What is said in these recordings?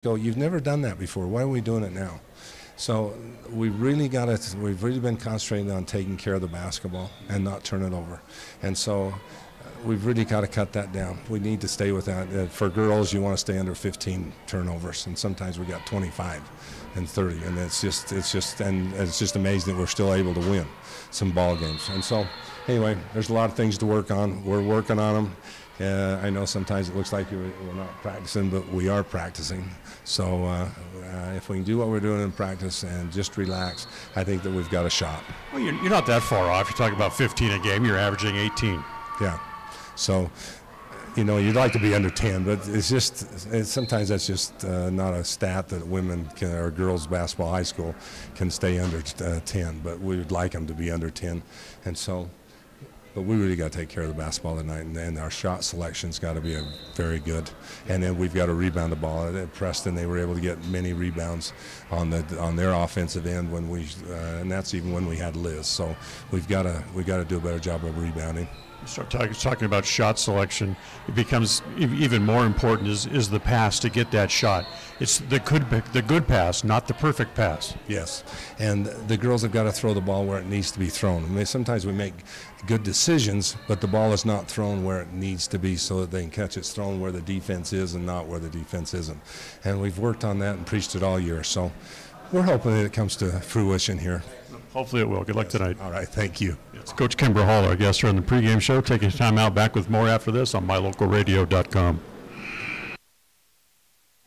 Go, you've never done that before. Why are we doing it now? So we've really been concentrating on taking care of the basketball and not turn it over. And so we've really got to cut that down. We need to stay with that. For girls, you want to stay under 15 turnovers, and sometimes we got 25 and 30, and it's just amazing that we're still able to win some ball games. And so anyway, there's a lot of things to work on. We're working on them. I know sometimes it looks like we're not practicing, but we are practicing. So if we can do what we're doing in practice and just relax, I think that we've got a shot. Well, you're not that far off. You're talking about 15 a game. You're averaging 18. Yeah. So, you'd like to be under 10, but sometimes that's just not a stat that women can, or girls basketball high school can stay under 10, but we would like them to be under 10. And so, but we really got to take care of the basketball tonight, and our shot selection's got to be very good. And then we've got to rebound the ball. At Preston, they were able to get many rebounds on their offensive end and that's even when we had Liz. So we got to do a better job of rebounding. Start talking about shot selection, it becomes even more important is the pass to get that shot. It's the good pass, not the perfect pass. Yes, and the girls have got to throw the ball where it needs to be thrown. I mean, sometimes we make good decisions, but the ball is not thrown where it needs to be so that they can catch it. It's thrown where the defense is and not where the defense isn't. And we've worked on that and preached it all year. So we're hoping that it comes to fruition here. Hopefully it will. Good luck tonight. All right, thank you. It's Coach Kimber Hall, our guest here on the pregame show. Taking time out, back with more after this on mylocalradio.com.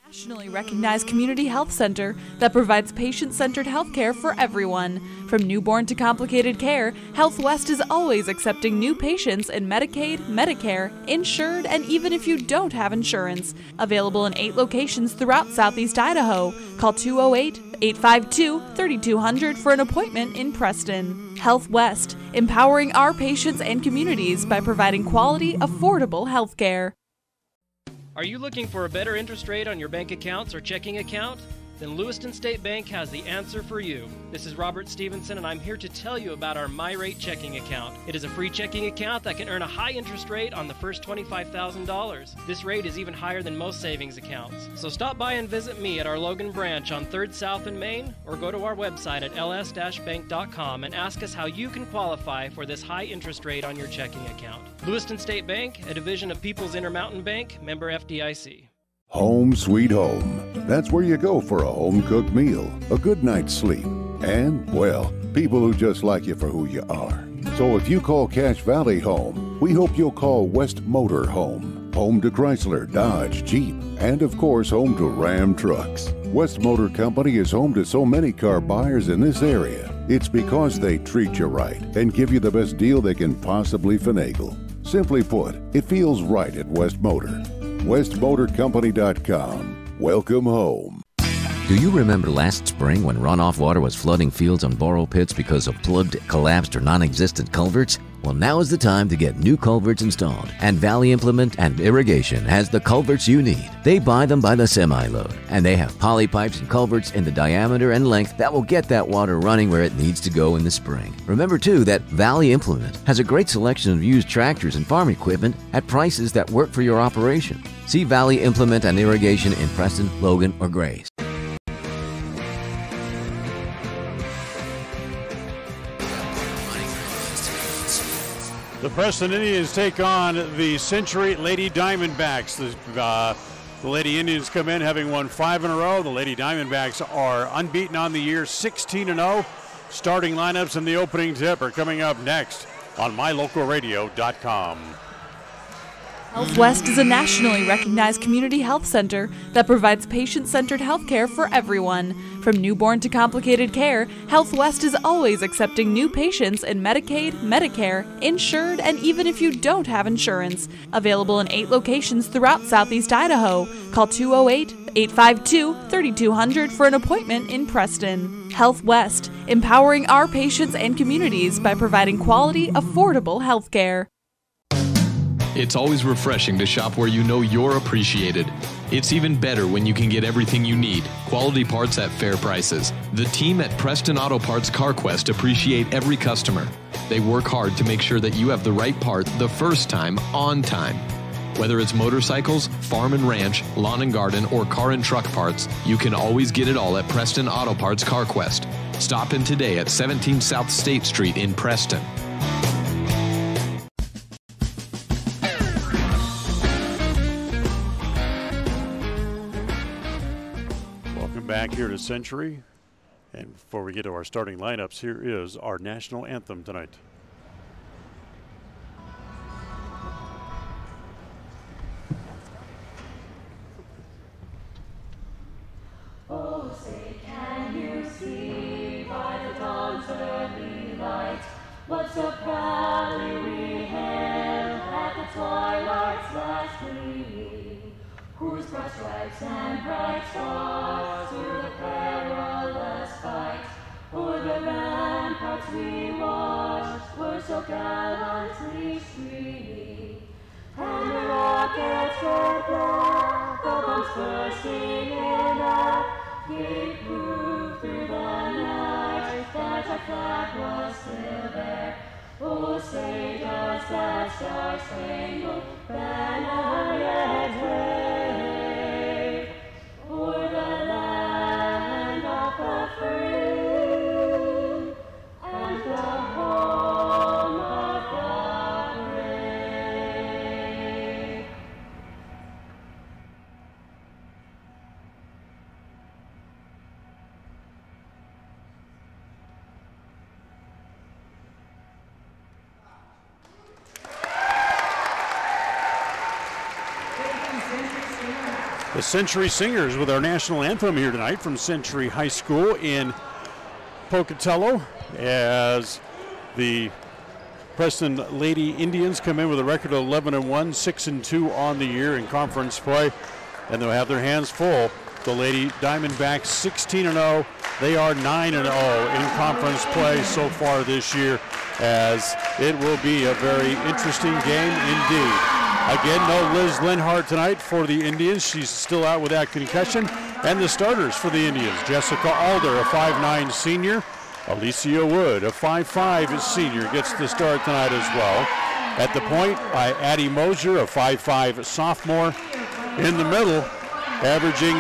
Nationally recognized community health center that provides patient-centered health care for everyone. From newborn to complicated care, Health West is always accepting new patients in Medicaid, Medicare, insured, and even if you don't have insurance. Available in 8 locations throughout Southeast Idaho. Call 208-852-3200 for an appointment in Preston. Health West, empowering our patients and communities by providing quality, affordable health care. Are you looking for a better interest rate on your bank accounts or checking account? Then Lewiston State Bank has the answer for you. This is Robert Stevenson, and I'm here to tell you about our MyRate checking account. It is a free checking account that can earn a high interest rate on the first $25,000. This rate is even higher than most savings accounts. So stop by and visit me at our Logan branch on 3rd South in Maine, or go to our website at ls-bank.com and ask us how you can qualify for this high interest rate on your checking account. Lewiston State Bank, a division of People's Intermountain Bank, member FDIC. Home sweet home. That's where you go for a home-cooked meal, a good night's sleep, and, well, people who just like you for who you are. So if you call Cache Valley home, we hope you'll call West Motor home. Home to Chrysler, Dodge, Jeep, and of course home to Ram trucks. West Motor Company is home to so many car buyers in this area. It's because they treat you right and give you the best deal they can possibly finagle. Simply put, it feels right at West Motor. WestMotorCompany.com. Welcome home. Do you remember last spring when runoff water was flooding fields and borrow pits because of plugged, collapsed, or non-existent culverts? Well, now is the time to get new culverts installed, and Valley Implement and Irrigation has the culverts you need. They buy them by the semi-load, and they have poly pipes and culverts in the diameter and length that will get that water running where it needs to go in the spring. Remember, too, that Valley Implement has a great selection of used tractors and farm equipment at prices that work for your operation. See Valley Implement and Irrigation in Preston, Logan, or Grays. The Preston Indians take on the Century Lady Diamondbacks. The Lady Indians come in having won 5 in a row. The Lady Diamondbacks are unbeaten on the year, 16-0. Starting lineups in the opening tip are coming up next on mylocalradio.com. Health West is a nationally recognized community health center that provides patient-centered health care for everyone. From newborn to complicated care, Health West is always accepting new patients in Medicaid, Medicare, insured, and even if you don't have insurance. Available in 8 locations throughout Southeast Idaho. Call 208-852-3200 for an appointment in Preston. Health West, empowering our patients and communities by providing quality, affordable health care. It's always refreshing to shop where you know you're appreciated. It's even better when you can get everything you need, quality parts at fair prices. The team at Preston Auto Parts CarQuest appreciate every customer. They work hard to make sure that you have the right part the first time, on time. Whether it's motorcycles, farm and ranch, lawn and garden, or car and truck parts, you can always get it all at Preston Auto Parts CarQuest. Stop in today at 17 South State Street in Preston. Welcome back here to Century. And before we get to our starting lineups, here is our national anthem tonight. Oh, say, can you see by the dawn's early light what so proudly we hailed at the twilight's last gleaming, whose broad stripes and bright stars through the perilous fight o'er the ramparts we watched were so gallantly streaming, and the rockets were black, the bombs bursting in air, gave proof through the night that our flag was still there. Oh, say does that star-spangled banner yet wave o'er the land of the free and the home of the brave? The Century Singers with our national anthem here tonight from Century High School in Pocatello, as the Preston Lady Indians come in with a record of 11-1, 6-2 on the year in conference play, and they'll have their hands full. The Lady Diamondbacks 16-0. They are 9-0 in conference play so far this year, as it will be a very interesting game indeed. Again, no Liz Linhart tonight for the Indians. She's still out with that concussion. And the starters for the Indians: Jessica Alder, a 5'9" senior. Alicia Wood, a 5'5" senior, gets the start tonight as well. At the point, by Addie Mosier, a 5'5" sophomore. In the middle, averaging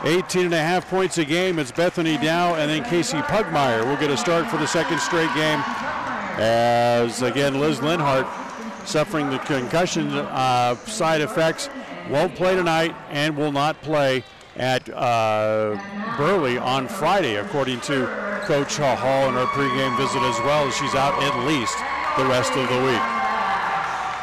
18.5 points a game, it's Bethany Dow, and then Casey Pugmire will get a start for the second straight game, as again Liz Linhart, suffering the concussion side effects, won't play tonight and will not play at Burley on Friday, according to Coach Hall in her pregame visit as well. She's out at least the rest of the week.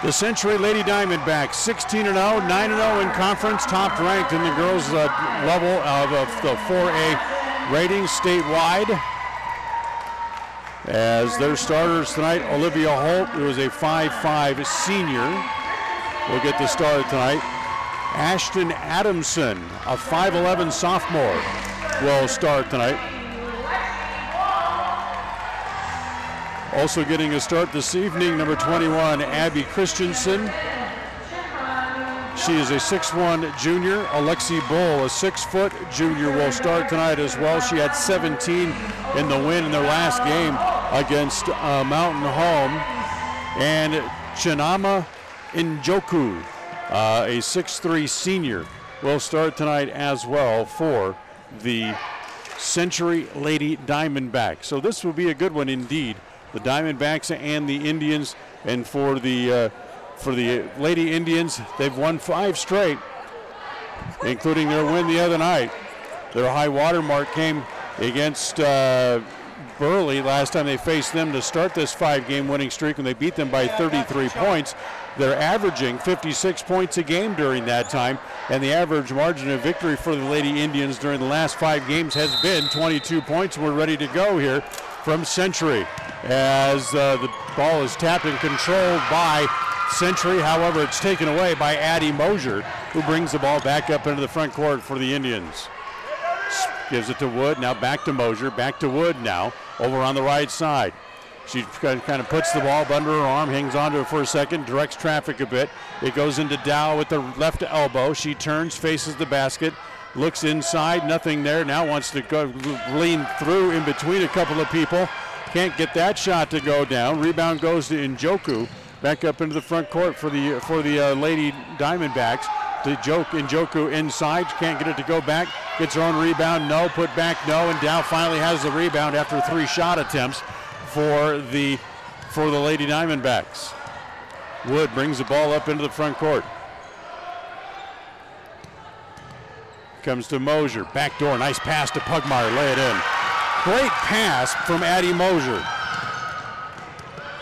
The Century Lady Diamondbacks 16-0, 9-0 in conference, top ranked in the girls level of the 4A ratings statewide. As their starters tonight, Olivia Holt, who is a 5'5" senior, will get the start tonight. Ashton Adamson, a 5'11" sophomore, will start tonight. Also getting a start this evening, number 21, Abby Christensen. She is a 6'1" junior. Alexi Bull, a 6-foot junior, will start tonight as well. She had 17 in the win in their last game against Mountain Home. And Chinama Njoku, a 6'3" senior, will start tonight as well for the Century Lady Diamondbacks. So this will be a good one indeed. The Diamondbacks and the Indians, and for the Lady Indians, they've won 5 straight, including their win the other night. Their high water mark came against Burley last time they faced them to start this 5-game winning streak, and they beat them by 33 points. They're averaging 56 points a game during that time, and the average margin of victory for the Lady Indians during the last 5 games has been 22 points. We're ready to go here from Century, as the ball is tapped and controlled by Century. However, it's taken away by Addie Mosier, who brings the ball back up into the front court for the Indians. Gives it to Wood, now back to Mosier, back to Wood now, over on the right side. She kind of puts the ball up under her arm, hangs on to it for a second, directs traffic a bit. It goes into Dow with the left elbow. She turns, faces the basket, looks inside, nothing there. Now wants to go lean through in between a couple of people. Can't get that shot to go down. Rebound goes to Njoku, back up into the front court for the Lady Diamondbacks. Njoku inside, can't get it to go back. Gets her own rebound, no. Put back, no. And Dow finally has the rebound after 3 shot attempts for the Lady Diamondbacks. Wood brings the ball up into the front court. Comes to Mosier, back door, nice pass to Pugmire, lay it in. Great pass from Addie Mosier.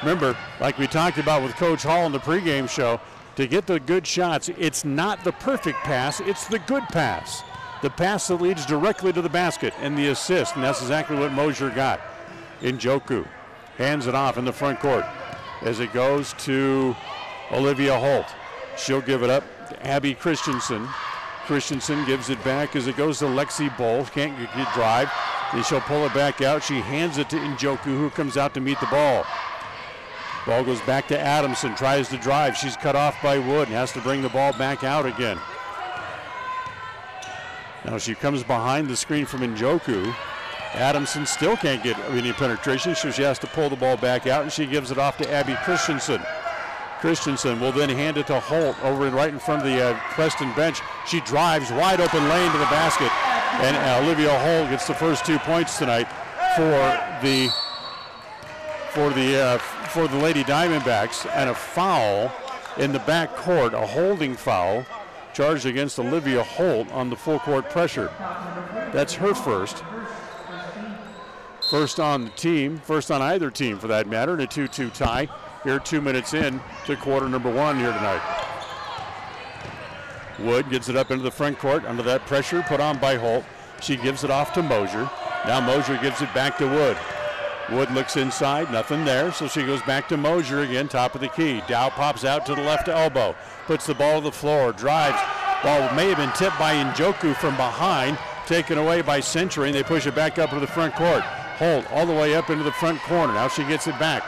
Remember, like we talked about with Coach Hall in the pregame show, to get the good shots, it's not the perfect pass, it's the good pass. The pass that leads directly to the basket and the assist, and that's exactly what Mosier got. Njoku hands it off in the front court as it goes to Olivia Holt. She'll give it up to Abby Christensen. Christensen gives it back as it goes to Lexi Bowles. Can't get drive. Then she'll pull it back out. She hands it to Njoku, who comes out to meet the ball. Ball goes back to Adamson. Tries to drive. She's cut off by Wood and has to bring the ball back out again. Now she comes behind the screen from Njoku. Adamson still can't get any penetration, so she has to pull the ball back out, and she gives it off to Abby Christensen. Christensen will then hand it to Holt over right in front of the Preston bench. She drives, wide open lane to the basket, and Olivia Holt gets the first 2 points tonight for the Lady Diamondbacks, and a foul in the back court, a holding foul charged against Olivia Holt on the full court pressure. That's her first. First on the team, first on either team for that matter, in a 2-2 tie. Here 2 minutes in to quarter number 1 here tonight. Wood gets it up into the front court under that pressure put on by Holt. She gives it off to Mosier. Now Mosier gives it back to Wood. Wood looks inside, nothing there, so she goes back to Mosier again, top of the key. Dow pops out to the left elbow, puts the ball to the floor, drives. Ball may have been tipped by Njoku from behind, taken away by Century, and they push it back up to the front court. Holt all the way up into the front corner. Now she gets it back.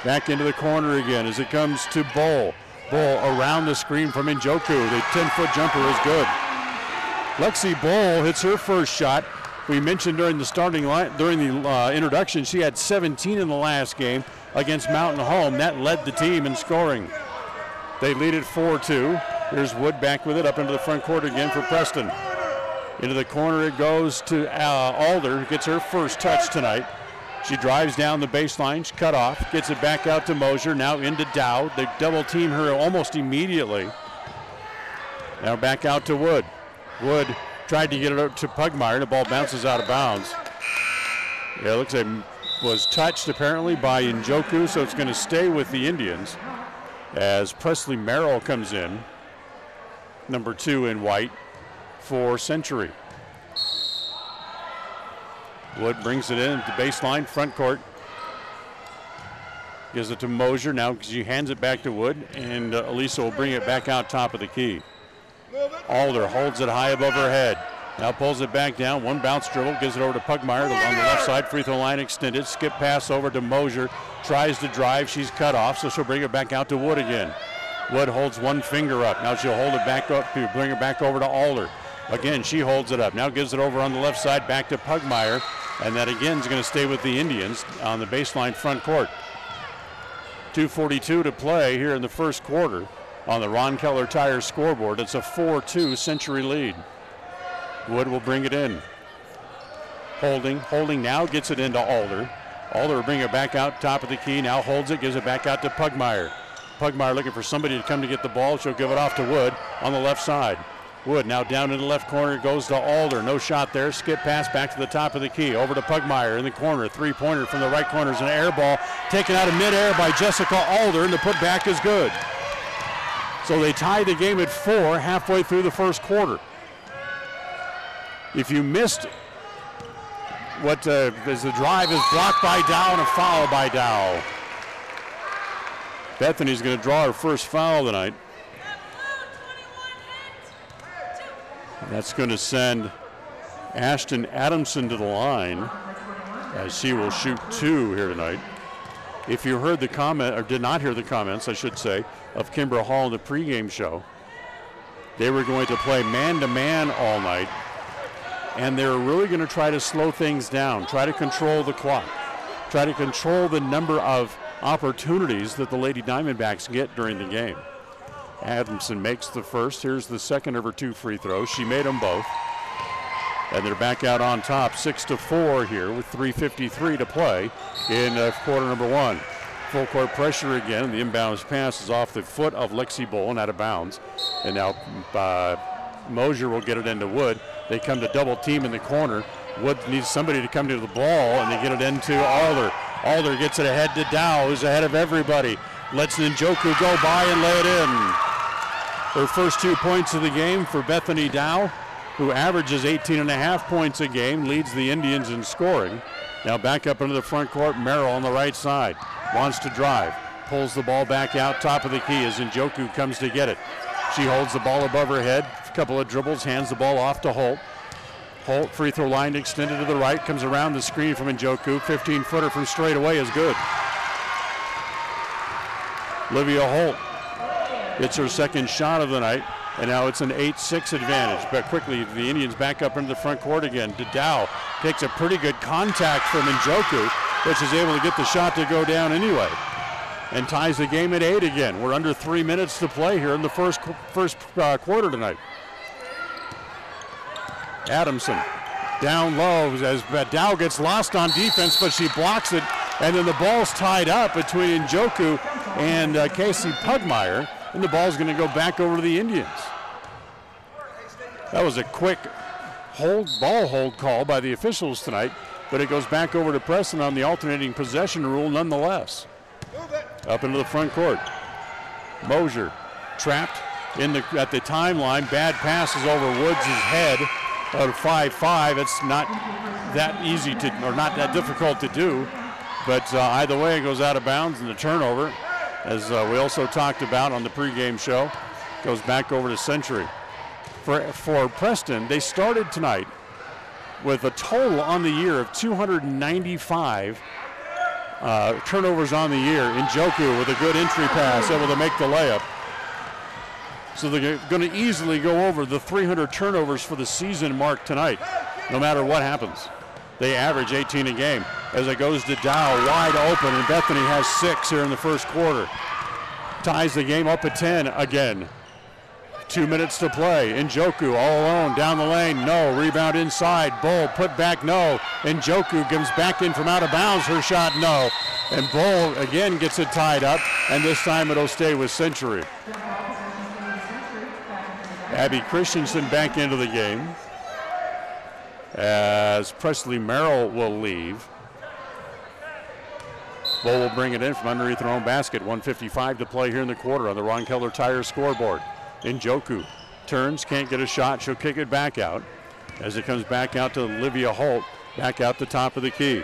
Back into the corner again as it comes to Bull. Bull around the screen from Njoku. The 10-foot jumper is good. Lexi Bull hits her first shot. We mentioned during the introduction, she had 17 in the last game against Mountain Home. That led the team in scoring. They lead it 4-2. Here's Wood back with it up into the front court again for Preston. Into the corner it goes to Alder, who gets her first touch tonight. She drives down the baseline, she's cut off, gets it back out to Mosier, now into Dow. They double team her almost immediately. Now back out to Wood. Wood tried to get it up to Pugmire, the ball bounces out of bounds. Yeah, it looks like it was touched apparently by Njoku, so it's going to stay with the Indians as Presley Merrill comes in, number 2 in white for Century. Wood brings it in at the baseline, front court. Gives it to Mosier. Now she hands it back to Wood, and Elisa will bring it back out top of the key. Alder holds it high above her head. Now pulls it back down. One bounce dribble, gives it over to Pugmire on the left side. Free throw line extended. Skip pass over to Mosier. Tries to drive. She's cut off, so she'll bring it back out to Wood again. Wood holds one finger up. Now she'll hold it back up to bring it back over to Alder. Again, she holds it up. Now gives it over on the left side back to Pugmire. And that again is going to stay with the Indians on the baseline front court. 2:42 to play here in the first quarter on the Ron Keller Tire scoreboard. It's a 4-2 Century lead. Wood will bring it in. Holding now gets it into Alder. Alder will bring it back out top of the key. Now holds it, gives it back out to Pugmire. Pugmire looking for somebody to come to get the ball. She'll give it off to Wood on the left side. Wood now down in the left corner, goes to Alder. No shot there. Skip pass back to the top of the key. Over to Pugmire in the corner. Three-pointer from the right corner is an air ball. Taken out of midair by Jessica Alder, and the putback is good. So they tie the game at 4 halfway through the first quarter. If you missed what as the drive is blocked by Dow and a foul by Dow. Bethany's going to draw her first foul tonight. That's going to send Ashton Adamson to the line as she will shoot 2 here tonight. If you heard the comment, or did not hear the comments, I should say, of Kimber Hall in the pregame show, they were going to play man-to-man all night, and they were really going to try to slow things down, try to control the clock, try to control the number of opportunities that the Lady Diamondbacks get during the game. Adamson makes the first. Here's the second of her 2 free throws. She made them both. And they're back out on top, 6-4 here with 3:53 to play in quarter number 1. Full court pressure again, and the inbounds pass is off the foot of Lexi Bull and out of bounds. And now Mosier will get it into Wood. They come to double team in the corner. Wood needs somebody to come to the ball, and they get it into Alder. Alder gets it ahead to Dow, who's ahead of everybody. Lets Njoku go by and lay it in. Her first 2 points of the game for Bethany Dow, who averages 18.5 points a game, leads the Indians in scoring. Now back up into the front court, Merrill on the right side. Wants to drive, pulls the ball back out, top of the key as Njoku comes to get it. She holds the ball above her head, a couple of dribbles, hands the ball off to Holt. Holt, free throw line extended to the right, comes around the screen from Njoku. 15-footer from straight away is good. Olivia Holt gets her second shot of the night, and now it's an 8-6 advantage. But quickly, the Indians back up into the front court again. Dow takes a pretty good contact from Njoku, but she's able to get the shot to go down anyway, and ties the game at 8 again. We're under 3 minutes to play here in the first quarter tonight. Adamson down low as Dow gets lost on defense, but she blocks it, and then the ball's tied up between Njoku and Casey Pugmire, and the ball's going to go back over to the Indians. That was a quick ball hold call by the officials tonight, but it goes back over to Preston on the alternating possession rule nonetheless. Up into the front court. Mosier trapped at the timeline. Bad passes over Woods' head. Out of 5-5, it's not that easy to, or not that difficult to do, but either way it goes out of bounds, and the turnover, as we also talked about on the pregame show, goes back over to Century. For Preston, they started tonight with a total on the year of 295 turnovers on the year. Njoku with a good entry pass, able to make the layup. So they're going to easily go over the 300 turnovers for the season mark tonight, no matter what happens. They average 18 a game as it goes to Dow, wide open, and Bethany has 6 here in the first quarter. Ties the game up at 10 again. 2 minutes to play. Njoku all alone down the lane. No. Rebound inside. Bull put back. No. Njoku comes back in from out of bounds. Her shot. No. And Bull again gets it tied up, and this time it'll stay with Century. Abby Christensen back into the game as Presley Merrill will leave. Bull will bring it in from underneath their own basket. 1:55 to play here in the quarter on the Ron Keller Tire scoreboard. Njoku turns, can't get a shot. She'll kick it back out as it comes back out to Olivia Holt, back out the top of the key.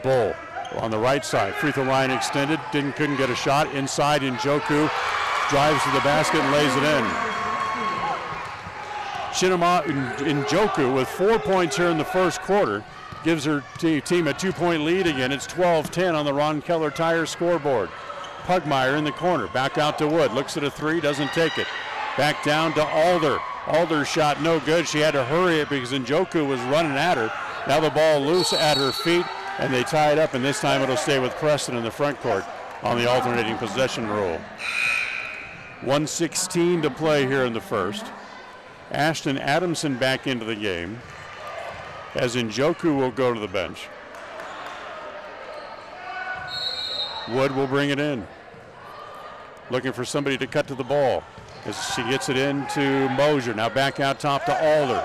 Bull on the right side, free throw line extended, couldn't get a shot. Inside, Njoku drives to the basket and lays it in. Shinema Njoku with 4 points here in the first quarter gives her team a 2-point lead again. It's 12-10 on the Ron Keller Tire scoreboard. Pugmire in the corner, back out to Wood, looks at a 3, doesn't take it. Back down to Alder. Alder's shot no good. She had to hurry it because Njoku was running at her. Now the ball loose at her feet, and they tie it up, and this time it'll stay with Preston in the front court on the alternating possession rule. 1:16 to play here in the first. Ashton Adamson back into the game as Njoku will go to the bench. Wood will bring it in. Looking for somebody to cut to the ball as she gets it into Mosier. Now back out top to Alder.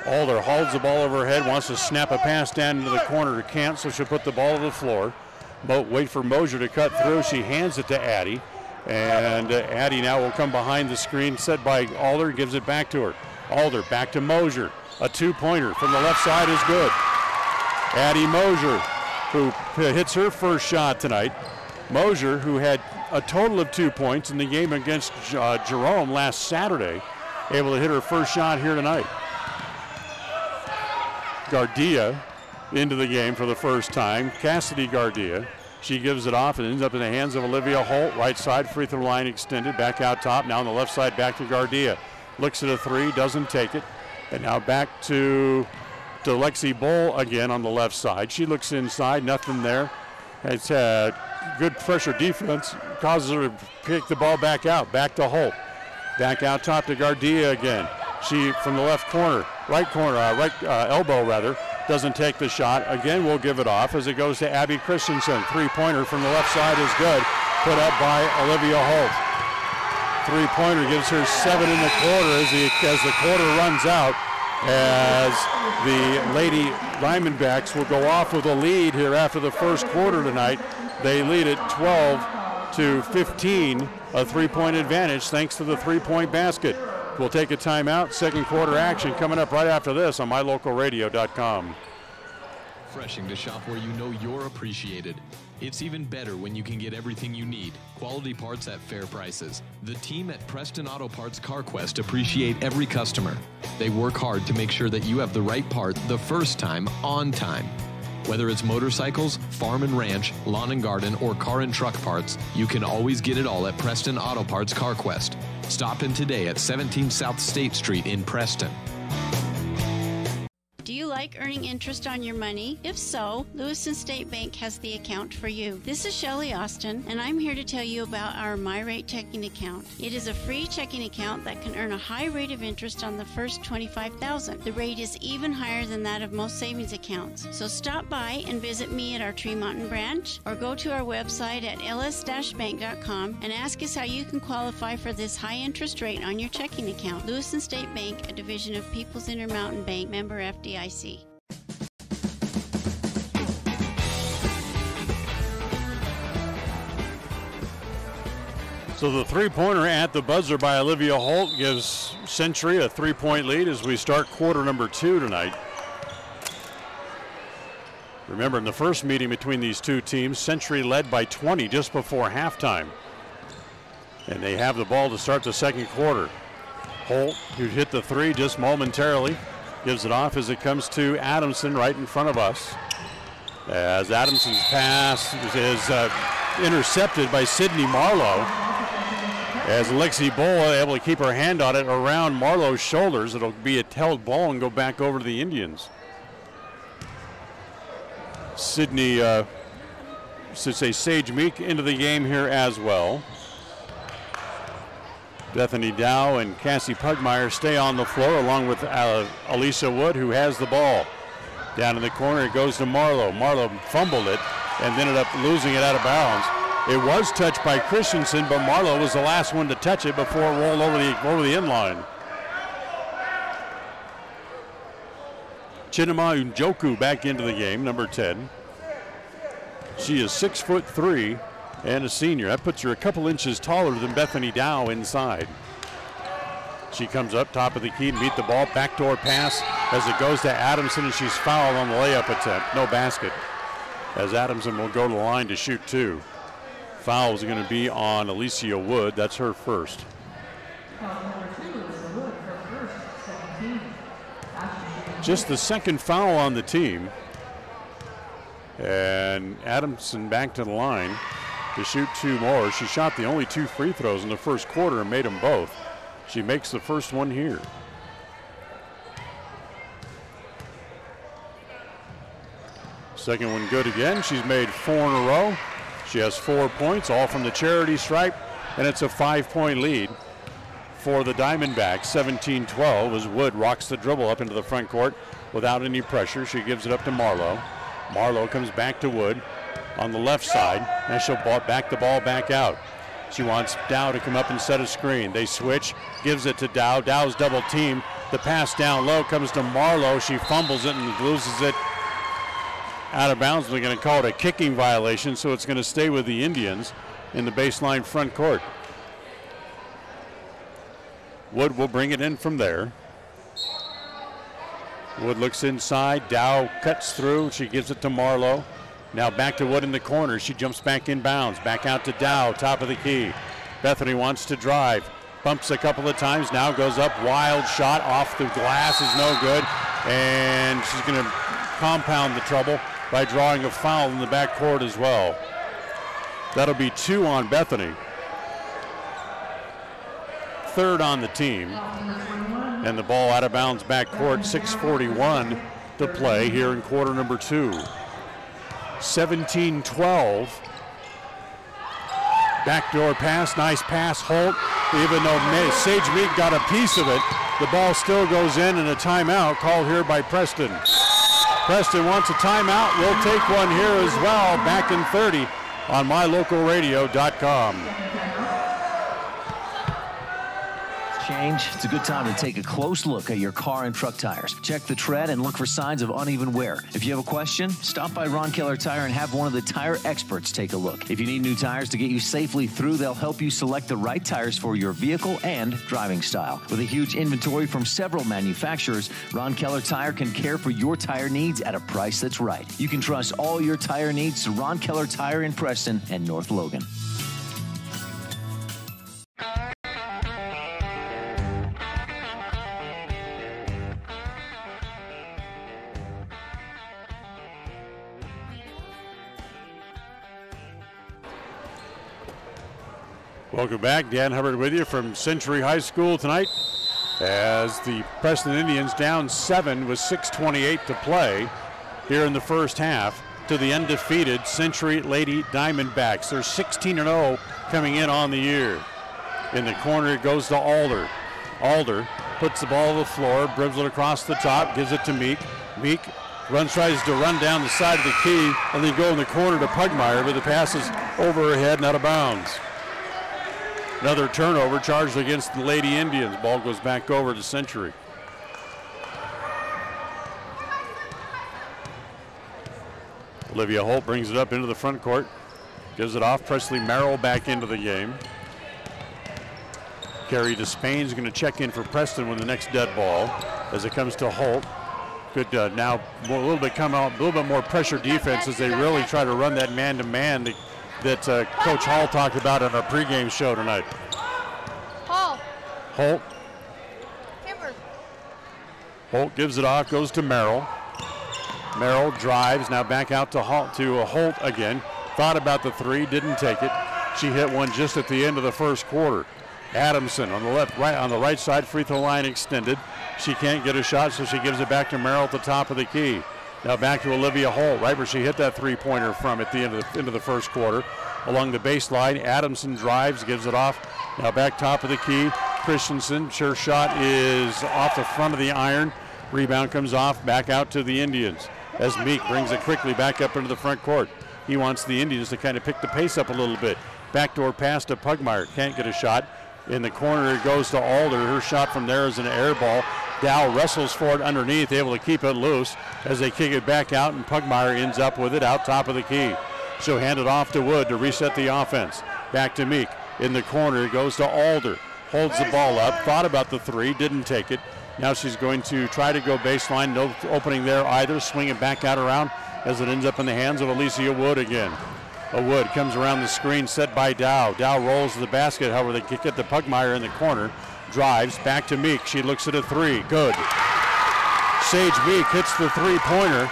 Alder holds the ball over her head, wants to snap a pass down into the corner. Can't, so she'll put the ball to the floor. Wait for Mosier to cut through. She hands it to Addie. And Addie now will come behind the screen set by Alder, gives it back to her. Alder back to Mosier. A 2-pointer from the left side is good. Addie Mosier, who hits her first shot tonight. Mosier, who had a total of 2 points in the game against Jerome last Saturday, able to hit her first shot here tonight. Gardia into the game for the first time. Cassidy Gardia. She gives it off and ends up in the hands of Olivia Holt. Right side, free throw line extended, back out top. Now on the left side, back to Gardia. Looks at a 3, doesn't take it. And now back to Lexi Bull again on the left side. She looks inside, nothing there. It's good pressure defense causes her to pick the ball back out, back to Holt. Back out top to Gardia again. She from the left corner, right elbow rather, doesn't take the shot. Again, we'll give it off as it goes to Abby Christensen. Three-pointer from the left side is good. Put up by Olivia Holt. Three-pointer gives her 7 in the quarter as the quarter runs out, as the Lady Diamondbacks will go off with a lead here after the first quarter tonight. They lead at 12-15, a 3-point advantage thanks to the 3-point basket. We'll take a timeout. Second quarter action coming up right after this on mylocalradio.com. Refreshing to shop where you know you're appreciated. It's even better when you can get everything you need. Quality parts at fair prices. The team at Preston Auto Parts CarQuest appreciate every customer. They work hard to make sure that you have the right part the first time, on time. Whether it's motorcycles, farm and ranch, lawn and garden, or car and truck parts, you can always get it all at Preston Auto Parts CarQuest. Stop in today at 17 South State Street in Preston. Do you like earning interest on your money? If so, Lewiston State Bank has the account for you. This is Shelley Austin, and I'm here to tell you about our MyRate checking account. It is a free checking account that can earn a high rate of interest on the first $25,000. The rate is even higher than that of most savings accounts. So stop by and visit me at our Tremonton branch, or go to our website at ls-bank.com and ask us how you can qualify for this high interest rate on your checking account. Lewiston State Bank, a division of People's Intermountain Bank, member FDIC. So the three-pointer at the buzzer by Olivia Holt gives Century a 3-point lead as we start quarter number 2 tonight. Remember, in the first meeting between these two teams, Century led by 20 just before halftime. And they have the ball to start the second quarter. Holt, who hit the three just momentarily, gives it off as it comes to Adamson right in front of us. As Adamson's pass is intercepted by Sydney Marlowe. As Lexi Bull able to keep her hand on it around Marlowe's shoulders. It'll be a held ball and go back over to the Indians. Sydney, Sage Meek into the game here as well. Bethany Dow and Cassie Pugmire stay on the floor along with Alicia Wood, who has the ball. Down in the corner, it goes to Marlowe. Marlowe fumbled it and ended up losing it out of bounds. It was touched by Christensen, but Marlowe was the last one to touch it before it rolled over the end line. Chinema Njoku back into the game, number 10. She is 6'3" and a senior. That puts her a couple inches taller than Bethany Dow inside. She comes up top of the key to meet the ball. Backdoor pass as it goes to Adamson, and she's fouled on the layup attempt. No basket, as Adamson will go to the line to shoot 2. Foul is going to be on Alicia Wood. That's her first. Just the second foul on the team. And Adamson back to the line to shoot 2 more. She shot the only 2 free throws in the first quarter and made them both. She makes the first one here. Second one good again. She's made 4 in a row. She has 4 points, all from the charity stripe, and it's a 5-point lead for the Diamondbacks, 17-12, as Wood rocks the dribble up into the front court without any pressure. She gives it up to Marlowe. Marlowe comes back to Wood on the left side, and she'll back the ball back out. She wants Dow to come up and set a screen. They switch, gives it to Dow. Dow's double teamed. The pass down low comes to Marlowe. She fumbles it and loses it out of bounds. They're going to call it a kicking violation, so it's going to stay with the Indians in the baseline front court. Wood will bring it in from there. Wood looks inside. Dow cuts through. She gives it to Marlowe. Now back to Wood in the corner. She jumps back in bounds. Back out to Dow, top of the key. Bethany wants to drive. Bumps a couple of times. Now goes up. Wild shot off the glass is no good. And she's going to compound the trouble by drawing a foul in the backcourt as well. That'll be 2 on Bethany. 3rd on the team. And the ball out of bounds backcourt. 6:41 to play here in quarter number 2. 17-12. Backdoor pass, nice pass, Holt. Even though Sage Meek got a piece of it, the ball still goes in, and a timeout called here by Preston. Preston wants a timeout. We'll take one here as well. Back in 30 on mylocalradio.com. Change, it's a good time to take a close look at your car and truck tires. Check the tread and look for signs of uneven wear. If you have a question, stop by Ron Keller Tire and have one of the tire experts take a look. If you need new tires to get you safely through, they'll help you select the right tires for your vehicle and driving style. With a huge inventory from several manufacturers, Ron Keller Tire can care for your tire needs at a price that's right. You can trust all your tire needs to Ron Keller Tire in Preston and North Logan. Welcome back. Dan Hubbard with you from Century High School tonight as the Preston Indians down 7 with 6:28 to play here in the first half to the undefeated Century Lady Diamondbacks. They're 16-0 coming in on the year. In the corner it goes to Alder. Alder puts the ball on the floor, dribbles it across the top, gives it to Meek. Meek tries to run down the side of the key and then go in the corner to Pugmire, but the pass is over her head and out of bounds. Another turnover charged against the Lady Indians. Ball goes back over to Century. Olivia Holt brings it up into the front court. Gives it off. Presley Merrill back into the game. Carrie Despain's going to check in for Preston with the next dead ball as it comes to Holt. Good now a little bit more pressure defense as they really try to run that man-to-man that Coach Hall talked about on our pregame show tonight. Holt. Holt gives it off, goes to Merrill. Merrill drives, now back out to Holt again. Thought about the three, didn't take it. She hit one just at the end of the first quarter. Adamson on the right side, free throw line extended. She can't get a shot, so she gives it back to Merrill at the top of the key. Now back to Olivia Holt, right where she hit that three-pointer from at the end of the first quarter. Along the baseline, Adamson drives, gives it off. Now back top of the key, Christensen. Sure shot is off the front of the iron. Rebound comes off, back out to the Indians as Meek brings it quickly back up into the front court. He wants the Indians to kind of pick the pace up a little bit. Backdoor pass to Pugmire, can't get a shot. In the corner it goes to Alder. Her shot from there is an air ball. Dow wrestles for it underneath, able to keep it loose as they kick it back out, and Pugmire ends up with it out top of the key. She'll hand it off to Wood to reset the offense. Back to Meek. In the corner it goes to Alder. Holds the ball up, thought about the three, didn't take it. Now she's going to try to go baseline. No opening there either. Swing it back out around as it ends up in the hands of Alicia Wood again. Wood comes around the screen set by Dow. Dow rolls to the basket, however they kick it to Pugmire in the corner. Drives back to Meek. She looks at a three. Good. Sage Meek hits the three-pointer.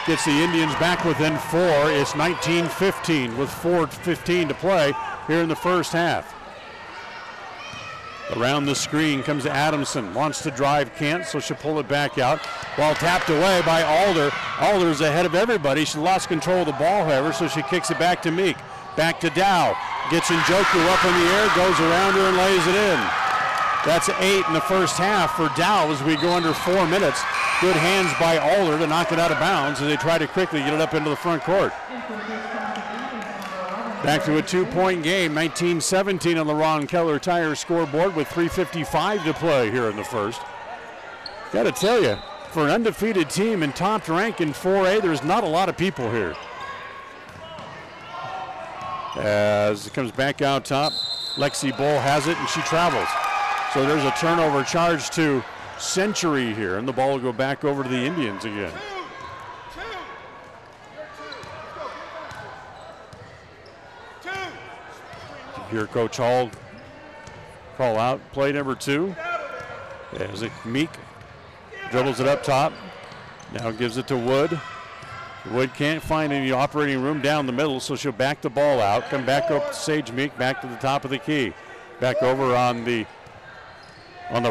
Gets the Indians back within 4. It's 19-15 with 4:15 to play here in the first half. Around the screen comes Adamson. Wants to drive, can't, so she'll pull it back out. Ball tapped away by Alder. Alder's ahead of everybody. She lost control of the ball, however, so she kicks it back to Meek. Back to Dow. Gets Njoku up in the air, goes around her and lays it in. That's 8 in the first half for Dow as we go under 4 minutes. Good hands by Alder to knock it out of bounds as they try to quickly get it up into the front court. Back to a 2-point game, 19-17 on the Ron Keller Tire scoreboard with 3:55 to play here in the first. Got to tell you, for an undefeated team and top rank in 4A, there's not a lot of people here. As it comes back out top, Lexi Bull has it and she travels. So there's a turnover charge to Century here, and the ball will go back over to the Indians again. Here Coach Hall call out play number 2 as Meek dribbles it up top. Now gives it to Wood. Wood can't find any operating room down the middle, so she'll back the ball out. Come back up to Sage Meek, back to the top of the key. Back over on the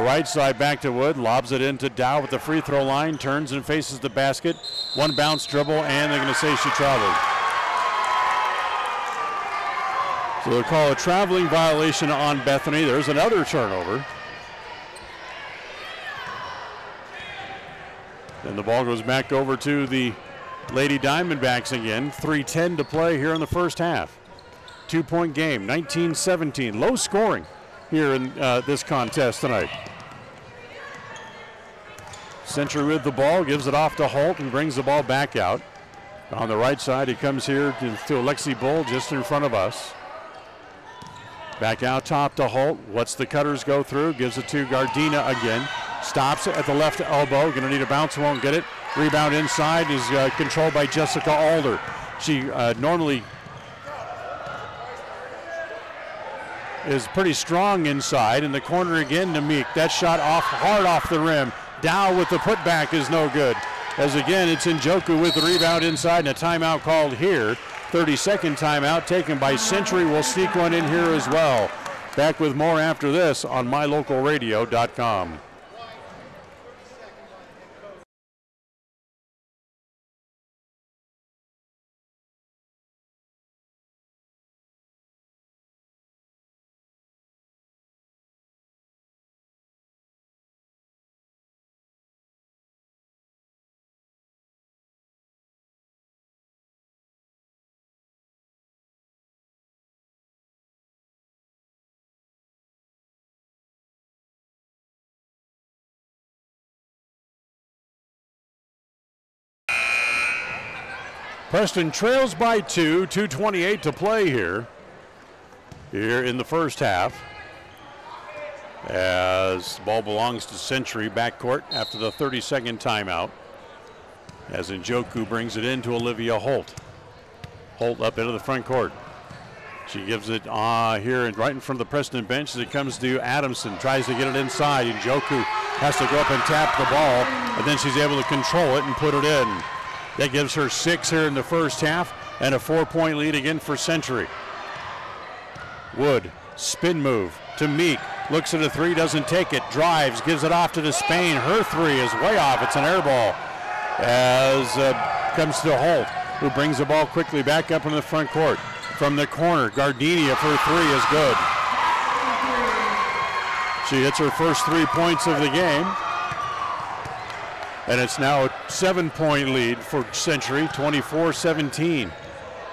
right side, back to Wood. Lobs it into Dow at the free throw line. Turns and faces the basket. One bounce dribble, and they're going to say she traveled. So they'll call a traveling violation on Bethany. There's another turnover. Then the ball goes back over to the Lady Diamondbacks again. 3:10 to play here in the first half. 2-point game, 19-17. Low scoring here in this contest tonight. Century with the ball, gives it off to Holt and brings the ball back out. On the right side, he comes here to Alexi Bull just in front of us. Back out top to Holt. Lets the cutters go through, gives it to Gardena again. Stops it at the left elbow, gonna need a bounce, won't get it. Rebound inside is controlled by Jessica Alder. She normally is pretty strong inside. In the corner again to Meek. That shot hard off the rim. Dow with the putback is no good. As again, it's Njoku with the rebound inside and a timeout called here. 30-second timeout taken by Century. We'll sneak one in here as well. Back with more after this on mylocalradio.com. Preston trails by 2, 2:28 to play here in the first half. As the ball belongs to Century backcourt after the 30-second timeout. As Njoku brings it in to Olivia Holt. Holt up into the front court. She gives it here right in front of the Preston bench as it comes to Adamson. Tries to get it inside. Njoku has to go up and tap the ball, and then she's able to control it and put it in. That gives her 6 here in the first half and a 4-point lead again for Century. Wood, spin move to Meek. Looks at a 3, doesn't take it. Drives, gives it off to Despain. Her 3 is way off. It's an air ball. As comes to Holt, who brings the ball quickly back up into the front court. From the corner, Gardenia for 3 is good. She hits her first 3 points of the game. And it's now a 7-point lead for Century, 24-17.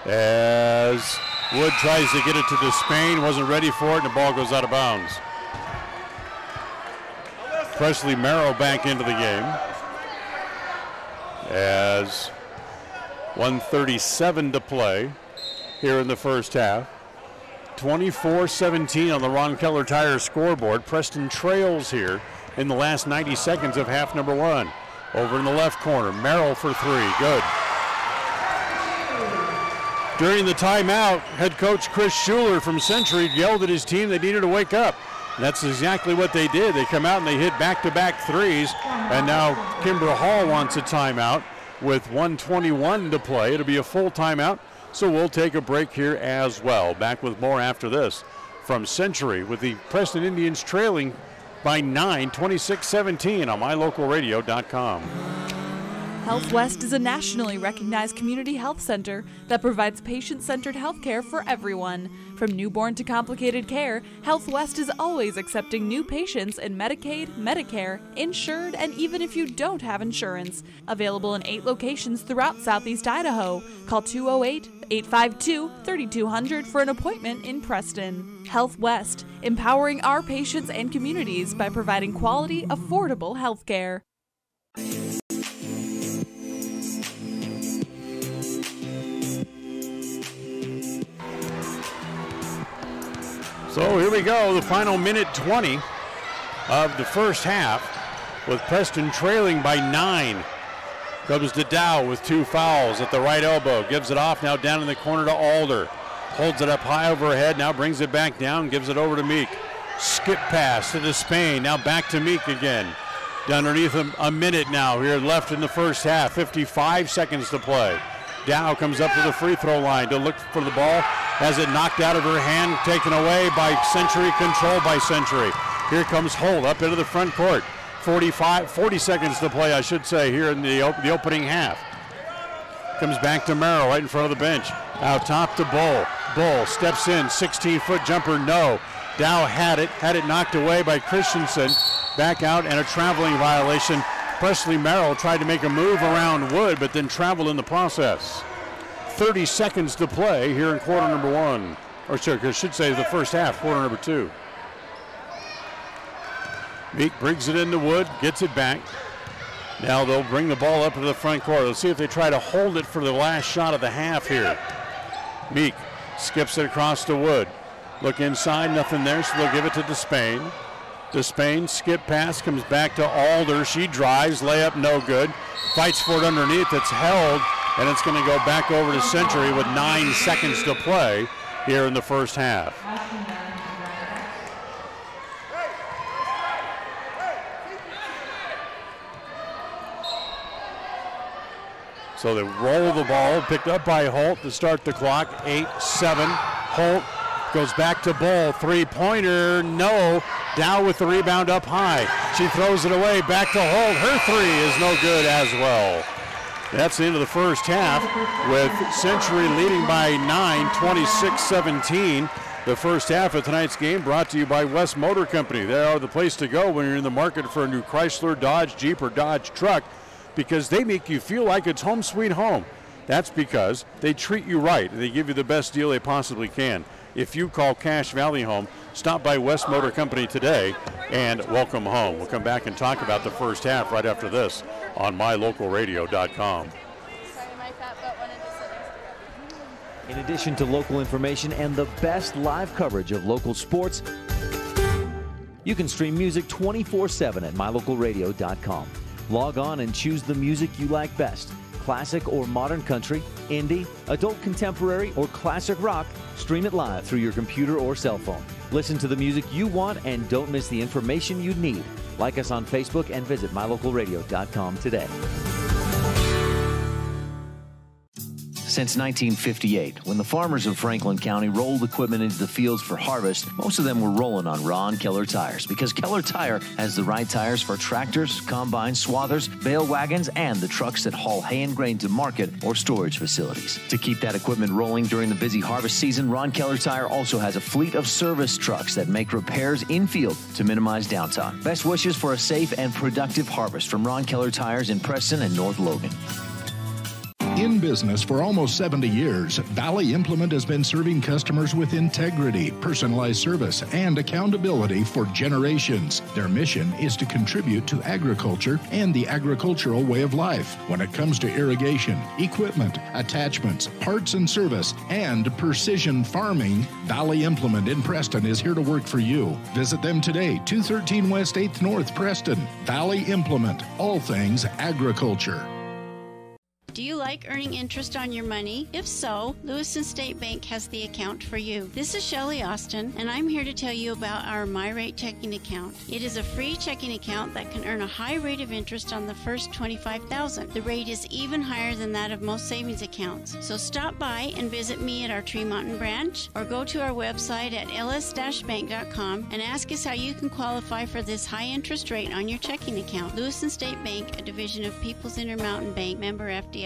As Wood tries to get it to Despain, wasn't ready for it, and the ball goes out of bounds. Presley Merrill back into the game. As 1:37 to play here in the first half. 24-17 on the Ron Keller Tire scoreboard. Preston trails here in the last 90 seconds of half number 1. Over in the left corner, Merrill for 3, good. During the timeout, head coach Chris Schuler from Century yelled at his team they needed to wake up. And that's exactly what they did. They come out and they hit back-to-back threes, and now Kimber Hall wants a timeout with 1:21 to play. It'll be a full timeout, so we'll take a break here as well. Back with more after this from Century with the Preston Indians trailing by 9, 26-17 on mylocalradio.com. Health West is a nationally recognized community health center that provides patient-centered health care for everyone. From newborn to complicated care, Health West is always accepting new patients in Medicaid, Medicare, insured, and even if you don't have insurance. Available in 8 locations throughout Southeast Idaho. Call 208-852-3200 for an appointment in Preston. Health West, empowering our patients and communities by providing quality, affordable health care. So here we go, the final minute 20 of the first half with Preston trailing by 9. Comes to Dow with 2 fouls at the right elbow. Gives it off now down in the corner to Alder. Holds it up high overhead, now brings it back down, gives it over to Meek. Skip pass to Despain, now back to Meek again. Underneath a minute now here left in the first half, 55 seconds to play. Dow comes up to the free throw line to look for the ball. Has it knocked out of her hand, taken away by Century, controlled by Century. Here comes Holt up into the front court. 40 seconds to play, I should say, here in the opening half. Comes back to Merrill right in front of the bench. Out top to Bull. Bull steps in, 16-foot jumper, no. Dow had it knocked away by Christensen. Back out and a traveling violation. Presley Merrill tried to make a move around Wood, but then traveled in the process. 30 seconds to play here in quarter number 1. Or I should say the first half, quarter number 2. Meek brings it into Wood, gets it back. Now they'll bring the ball up to the front court. Let's see if they try to hold it for the last shot of the half here. Meek skips it across to Wood. Look inside, nothing there, so they'll give it to Despain. Despain, skip pass, comes back to Alder. She drives, layup no good. Fights for it underneath, it's held, and it's going to go back over to Century with 9 seconds to play here in the first half. So they roll the ball, picked up by Holt to start the clock, 8-7. Holt goes back to Bull, three-pointer, no. Dow with the rebound up high. She throws it away, back to Holt. Her three is no good as well. That's the end of the first half with Century leading by 9, 26-17. The first half of tonight's game brought to you by West Motor Company. They are the place to go when you're in the market for a new Chrysler, Dodge, Jeep, or Dodge truck, because they make you feel like it's home sweet home. That's because they treat you right. They give you the best deal they possibly can. If you call Cache Valley home, stop by West Motor Company today and welcome home. We'll come back and talk about the first half right after this on mylocalradio.com. In addition to local information and the best live coverage of local sports, you can stream music 24/7 at mylocalradio.com. Log on and choose the music you like best. Classic or modern country, indie, adult contemporary, or classic rock. Stream it live through your computer or cell phone. Listen to the music you want and don't miss the information you need. Like us on Facebook and visit mylocalradio.com today. Since 1958, when the farmers of Franklin County rolled equipment into the fields for harvest, most of them were rolling on Ron Keller tires, because Keller Tire has the right tires for tractors, combines, swathers, bale wagons, and the trucks that haul hay and grain to market or storage facilities. To keep that equipment rolling during the busy harvest season, Ron Keller Tire also has a fleet of service trucks that make repairs in-field to minimize downtime. Best wishes for a safe and productive harvest from Ron Keller Tires in Preston and North Logan. In business for almost 70 years, Valley Implement has been serving customers with integrity, personalized service, and accountability for generations. Their mission is to contribute to agriculture and the agricultural way of life. When it comes to irrigation, equipment, attachments, parts and service, and precision farming, Valley Implement in Preston is here to work for you. Visit them today, 213 West 8th North, Preston. Valley Implement, all things agriculture. Do you like earning interest on your money? If so, Lewiston State Bank has the account for you. This is Shelley Austin, and I'm here to tell you about our MyRate checking account. It is a free checking account that can earn a high rate of interest on the first $25,000. The rate is even higher than that of most savings accounts. So stop by and visit me at our Tremonton branch, or go to our website at ls-bank.com and ask us how you can qualify for this high interest rate on your checking account. Lewiston State Bank, a division of People's Intermountain Bank, member FDIC.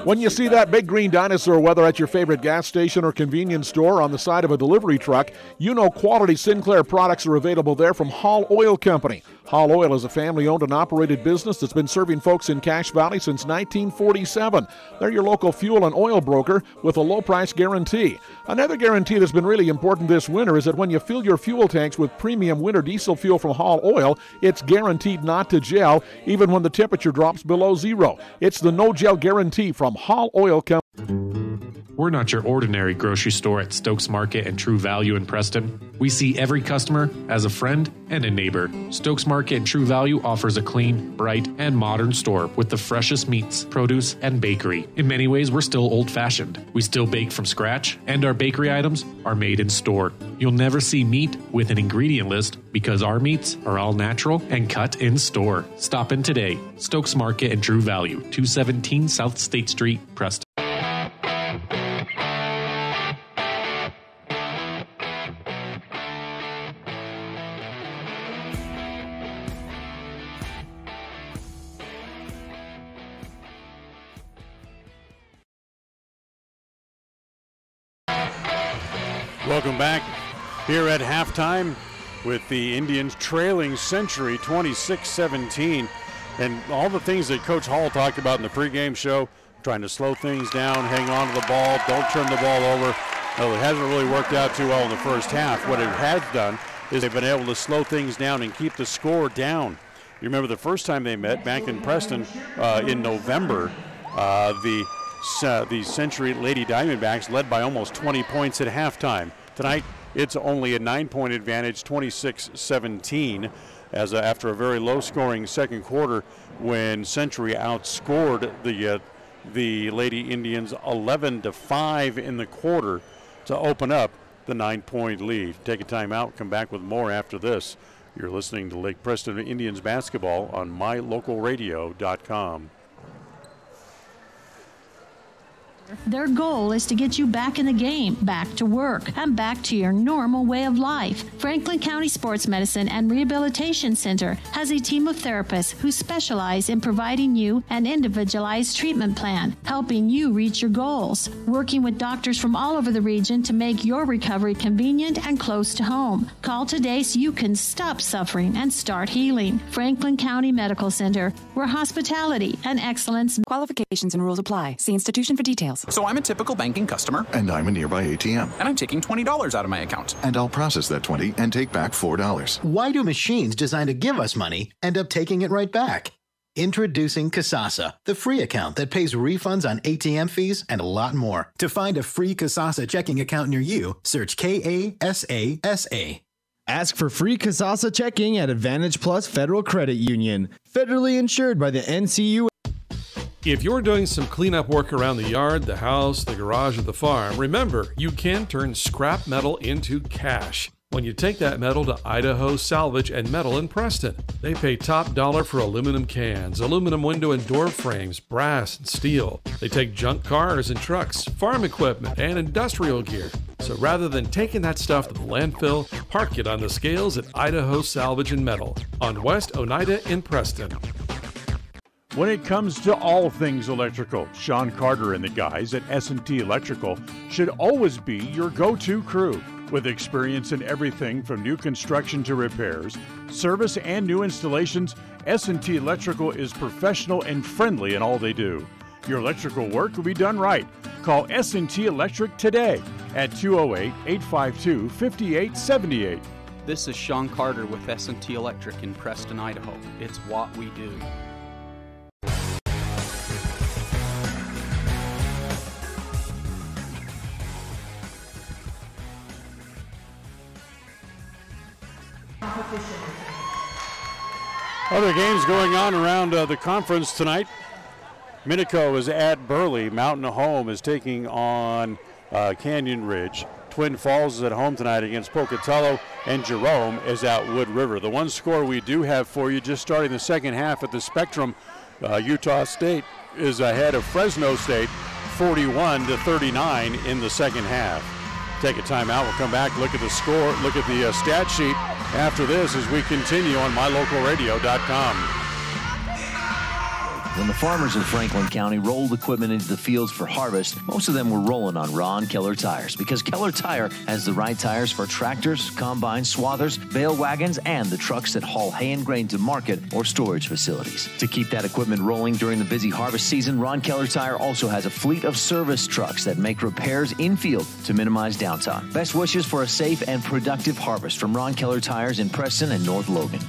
When you see that big green dinosaur, whether at your favorite gas station or convenience store on the side of a delivery truck, you know quality Sinclair products are available there from Hall Oil Company. Hall Oil is a family-owned and operated business that's been serving folks in Cache Valley since 1947. They're your local fuel and oil broker with a low-price guarantee. Another guarantee that's been really important this winter is that when you fill your fuel tanks with premium winter diesel fuel from Hall Oil, it's guaranteed not to gel, even when the temperature drops below zero. It's the no-gel guarantee from Hall Oil Company. We're not your ordinary grocery store at Stokes Market and True Value in Preston. We see every customer as a friend and a neighbor. Stokes Market and True Value offers a clean, bright, and modern store with the freshest meats, produce, and bakery. In many ways, we're still old-fashioned. We still bake from scratch, and our bakery items are made in store. You'll never see meat with an ingredient list because our meats are all natural and cut in store. Stop in today. Stokes Market and True Value, 217 South State Street, Preston. Welcome back here at halftime with the Indians trailing Century 26-17. And all the things that Coach Hall talked about in the pregame show, trying to slow things down, hang on to the ball, don't turn the ball over. Well, it hasn't really worked out too well in the first half. What it has done is they've been able to slow things down and keep the score down. You remember the first time they met back in Preston in November, the Century Lady Diamondbacks led by almost 20 points at halftime. Tonight, it's only a 9-point advantage, 26-17, after a very low-scoring second quarter when Century outscored the Lady Indians 11-5 in the quarter to open up the 9-point lead. Take a timeout, come back with more after this. You're listening to Lake Preston Indians basketball on mylocalradio.com. Their goal is to get you back in the game, back to work, and back to your normal way of life. Franklin County Sports Medicine and Rehabilitation Center has a team of therapists who specialize in providing you an individualized treatment plan, helping you reach your goals, working with doctors from all over the region to make your recovery convenient and close to home. Call today so you can stop suffering and start healing. Franklin County Medical Center, where hospitality and excellence. Qualifications and rules apply. See institution for details. So I'm a typical banking customer. And I'm a nearby ATM. And I'm taking $20 out of my account. And I'll process that $20 and take back $4. Why do machines designed to give us money end up taking it right back? Introducing Kasasa, the free account that pays refunds on ATM fees and a lot more. To find a free Kasasa checking account near you, search Kasasa. Ask for free Kasasa checking at Advantage Plus Federal Credit Union, federally insured by the NCUA. If you're doing some cleanup work around the yard, the house, the garage, or the farm, remember, you can turn scrap metal into cash when you take that metal to Idaho Salvage and Metal in Preston. They pay top dollar for aluminum cans, aluminum window and door frames, brass and steel. They take junk cars and trucks, farm equipment, and industrial gear. So rather than taking that stuff to the landfill, park it on the scales at Idaho Salvage and Metal on West Oneida in Preston. When it comes to all things electrical, Sean Carter and the guys at S&T Electrical should always be your go-to crew. With experience in everything from new construction to repairs, service, and new installations, S&T Electrical is professional and friendly in all they do. Your electrical work will be done right. Call S&T Electric today at 208-852-5878. This is Sean Carter with S&T Electric in Preston, Idaho. It's what we do. Other games going on around the conference tonight. Minico is at Burley. Mountain Home is taking on Canyon Ridge. Twin Falls is at home tonight against Pocatello, and Jerome is at Wood River. The one score we do have for you just starting the second half at the Spectrum, Utah State is ahead of Fresno State 41-39 in the second half. Take a timeout. We'll come back, look at the score, look at the stat sheet after this as we continue on mylocalradio.com. When the farmers of Franklin County rolled equipment into the fields for harvest, most of them were rolling on Ron Keller tires because Keller Tire has the right tires for tractors, combines, swathers, bale wagons, and the trucks that haul hay and grain to market or storage facilities. To keep that equipment rolling during the busy harvest season, Ron Keller Tire also has a fleet of service trucks that make repairs in-field to minimize downtime. Best wishes for a safe and productive harvest from Ron Keller Tires in Preston and North Logan.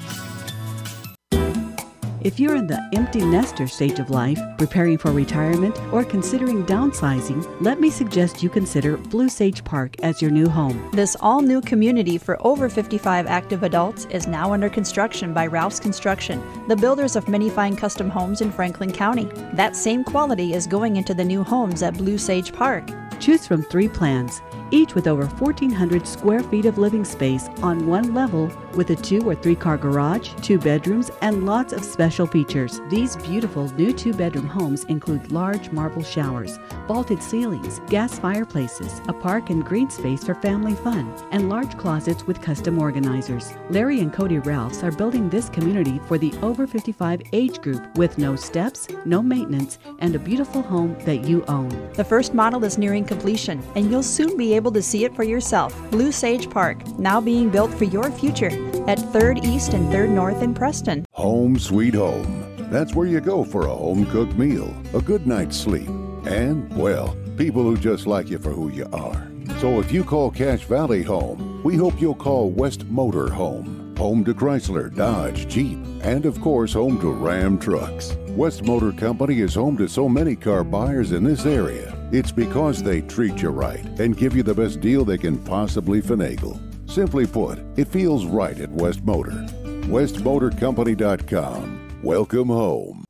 If you're in the empty nester stage of life, preparing for retirement, or considering downsizing, let me suggest you consider Blue Sage Park as your new home. This all-new community for over 55 active adults is now under construction by Ralph's Construction, the builders of many fine custom homes in Franklin County. That same quality is going into the new homes at Blue Sage Park. Choose from 3 plans, each with over 1,400 square feet of living space on one level with a 2 or 3 car garage, 2 bedrooms, and lots of special features. These beautiful new 2-bedroom homes include large marble showers, vaulted ceilings, gas fireplaces, a park and green space for family fun, and large closets with custom organizers. Larry and Cody Ralphs are building this community for the over 55 age group with no steps, no maintenance, and a beautiful home that you own. The first model is nearing completion, and you'll soon be able able to see it for yourself. Blue Sage Park, now being built for your future at 3rd East and 3rd North in Preston. Home sweet home. That's where you go for a home-cooked meal, a good night's sleep, and, well, people who just like you for who you are. So if you call Cache Valley home, we hope you'll call West Motor home. Home to Chrysler, Dodge, Jeep, and of course home to Ram trucks. West Motor Company is home to so many car buyers in this area. It's because they treat you right and give you the best deal they can possibly finagle. Simply put, it feels right at West Motor. WestMotorCompany.com. Welcome home.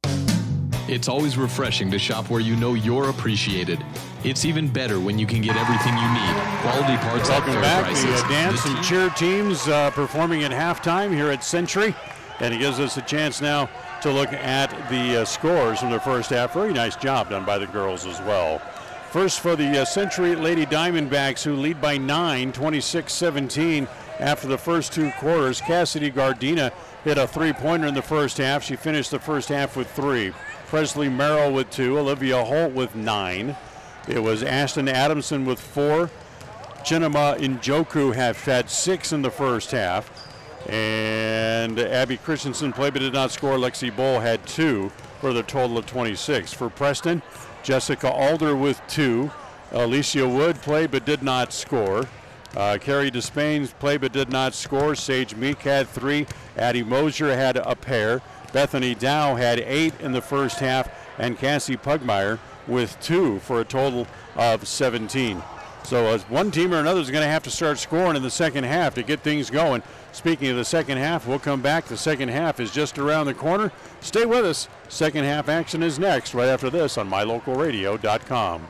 It's always refreshing to shop where you know you're appreciated. It's even better when you can get everything you need. Quality parts at fair prices. Welcome back. The dance and cheer teams performing at halftime here at Century. And it gives us a chance now to look at the scores from the first half. Very nice job done by the girls as well. First for the Century Lady Diamondbacks, who lead by 9, 26-17 after the first 2 quarters. Cassidy Gardena hit a 3-pointer in the first half. She finished the first half with 3. Presley Merrill with 2. Olivia Holt with 9. It was Ashton Adamson with 4. Chinema Njoku had 6 in the first half. And Abby Christensen played but did not score. Lexi Bull had 2 for the total of 26. For Preston, Jessica Alder with 2. Alicia Wood played but did not score. Carrie Despain played but did not score. Sage Meek had 3. Addie Mosier had a pair. Bethany Dow had 8 in the first half. And Cassie Pugmire with 2 for a total of 17. So as one team or another is going to have to start scoring in the second half to get things going. Speaking of the second half, we'll come back. The second half is just around the corner. Stay with us. Second half action is next, right after this on MyLocalRadio.com.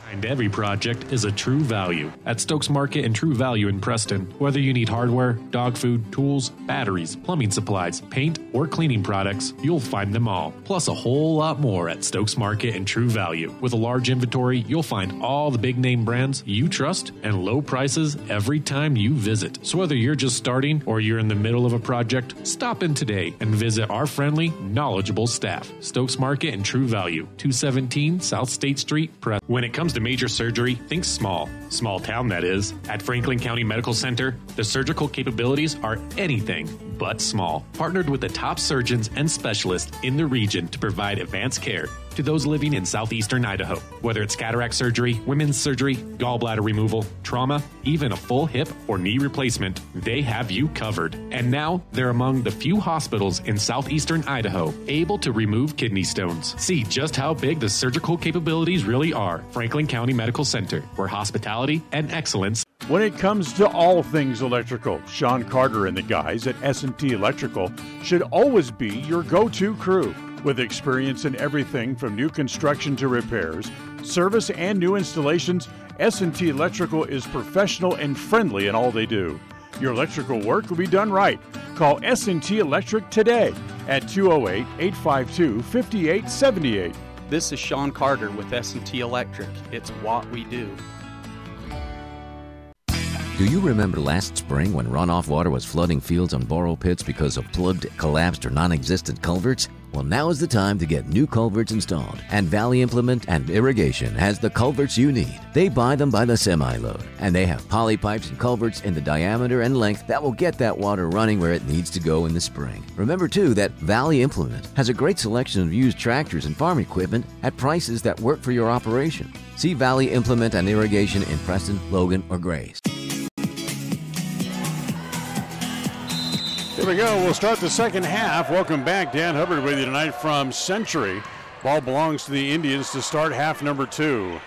Behind every project is a True Value. At Stokes Market and True Value in Preston, whether you need hardware, dog food, tools, batteries, plumbing supplies, paint, or cleaning products, you'll find them all. Plus a whole lot more at Stokes Market and True Value. With a large inventory, you'll find all the big name brands you trust and low prices every time you visit. So whether you're just starting or you're in the middle of a project, stop in today and visit our friendly, knowledgeable staff. Stokes Market and True Value, 217 South State Street, Preston. When it comes to major surgery, think small. Small town, that is. At Franklin County Medical Center, the surgical capabilities are anything but small. Partnered with the top surgeons and specialists in the region to provide advanced care to those living in southeastern Idaho. Whether it's cataract surgery, women's surgery, gallbladder removal, trauma, even a full hip or knee replacement, they have you covered. And now they're among the few hospitals in southeastern Idaho able to remove kidney stones. See just how big the surgical capabilities really are. Franklin County Medical Center, where hospitality and excellence. When it comes to all things electrical, Sean Carter and the guys at S&T Electrical should always be your go-to crew. With experience in everything from new construction to repairs, service, and new installations, S&T Electrical is professional and friendly in all they do. Your electrical work will be done right. Call S&T Electric today at 208-852-5878. This is Sean Carter with S&T Electric. It's what we do. Do you remember last spring when runoff water was flooding fields and borrow pits because of plugged, collapsed, or non-existent culverts? Well, now is the time to get new culverts installed. And Valley Implement and Irrigation has the culverts you need. They buy them by the semi-load, and they have poly pipes and culverts in the diameter and length that will get that water running where it needs to go in the spring. Remember, too, that Valley Implement has a great selection of used tractors and farm equipment at prices that work for your operation. See Valley Implement and Irrigation in Preston, Logan, or Grays. Here we go. We'll start the second half. Welcome back. Dan Hubbard with you tonight from Century. Ball belongs to the Indians to start half number 2.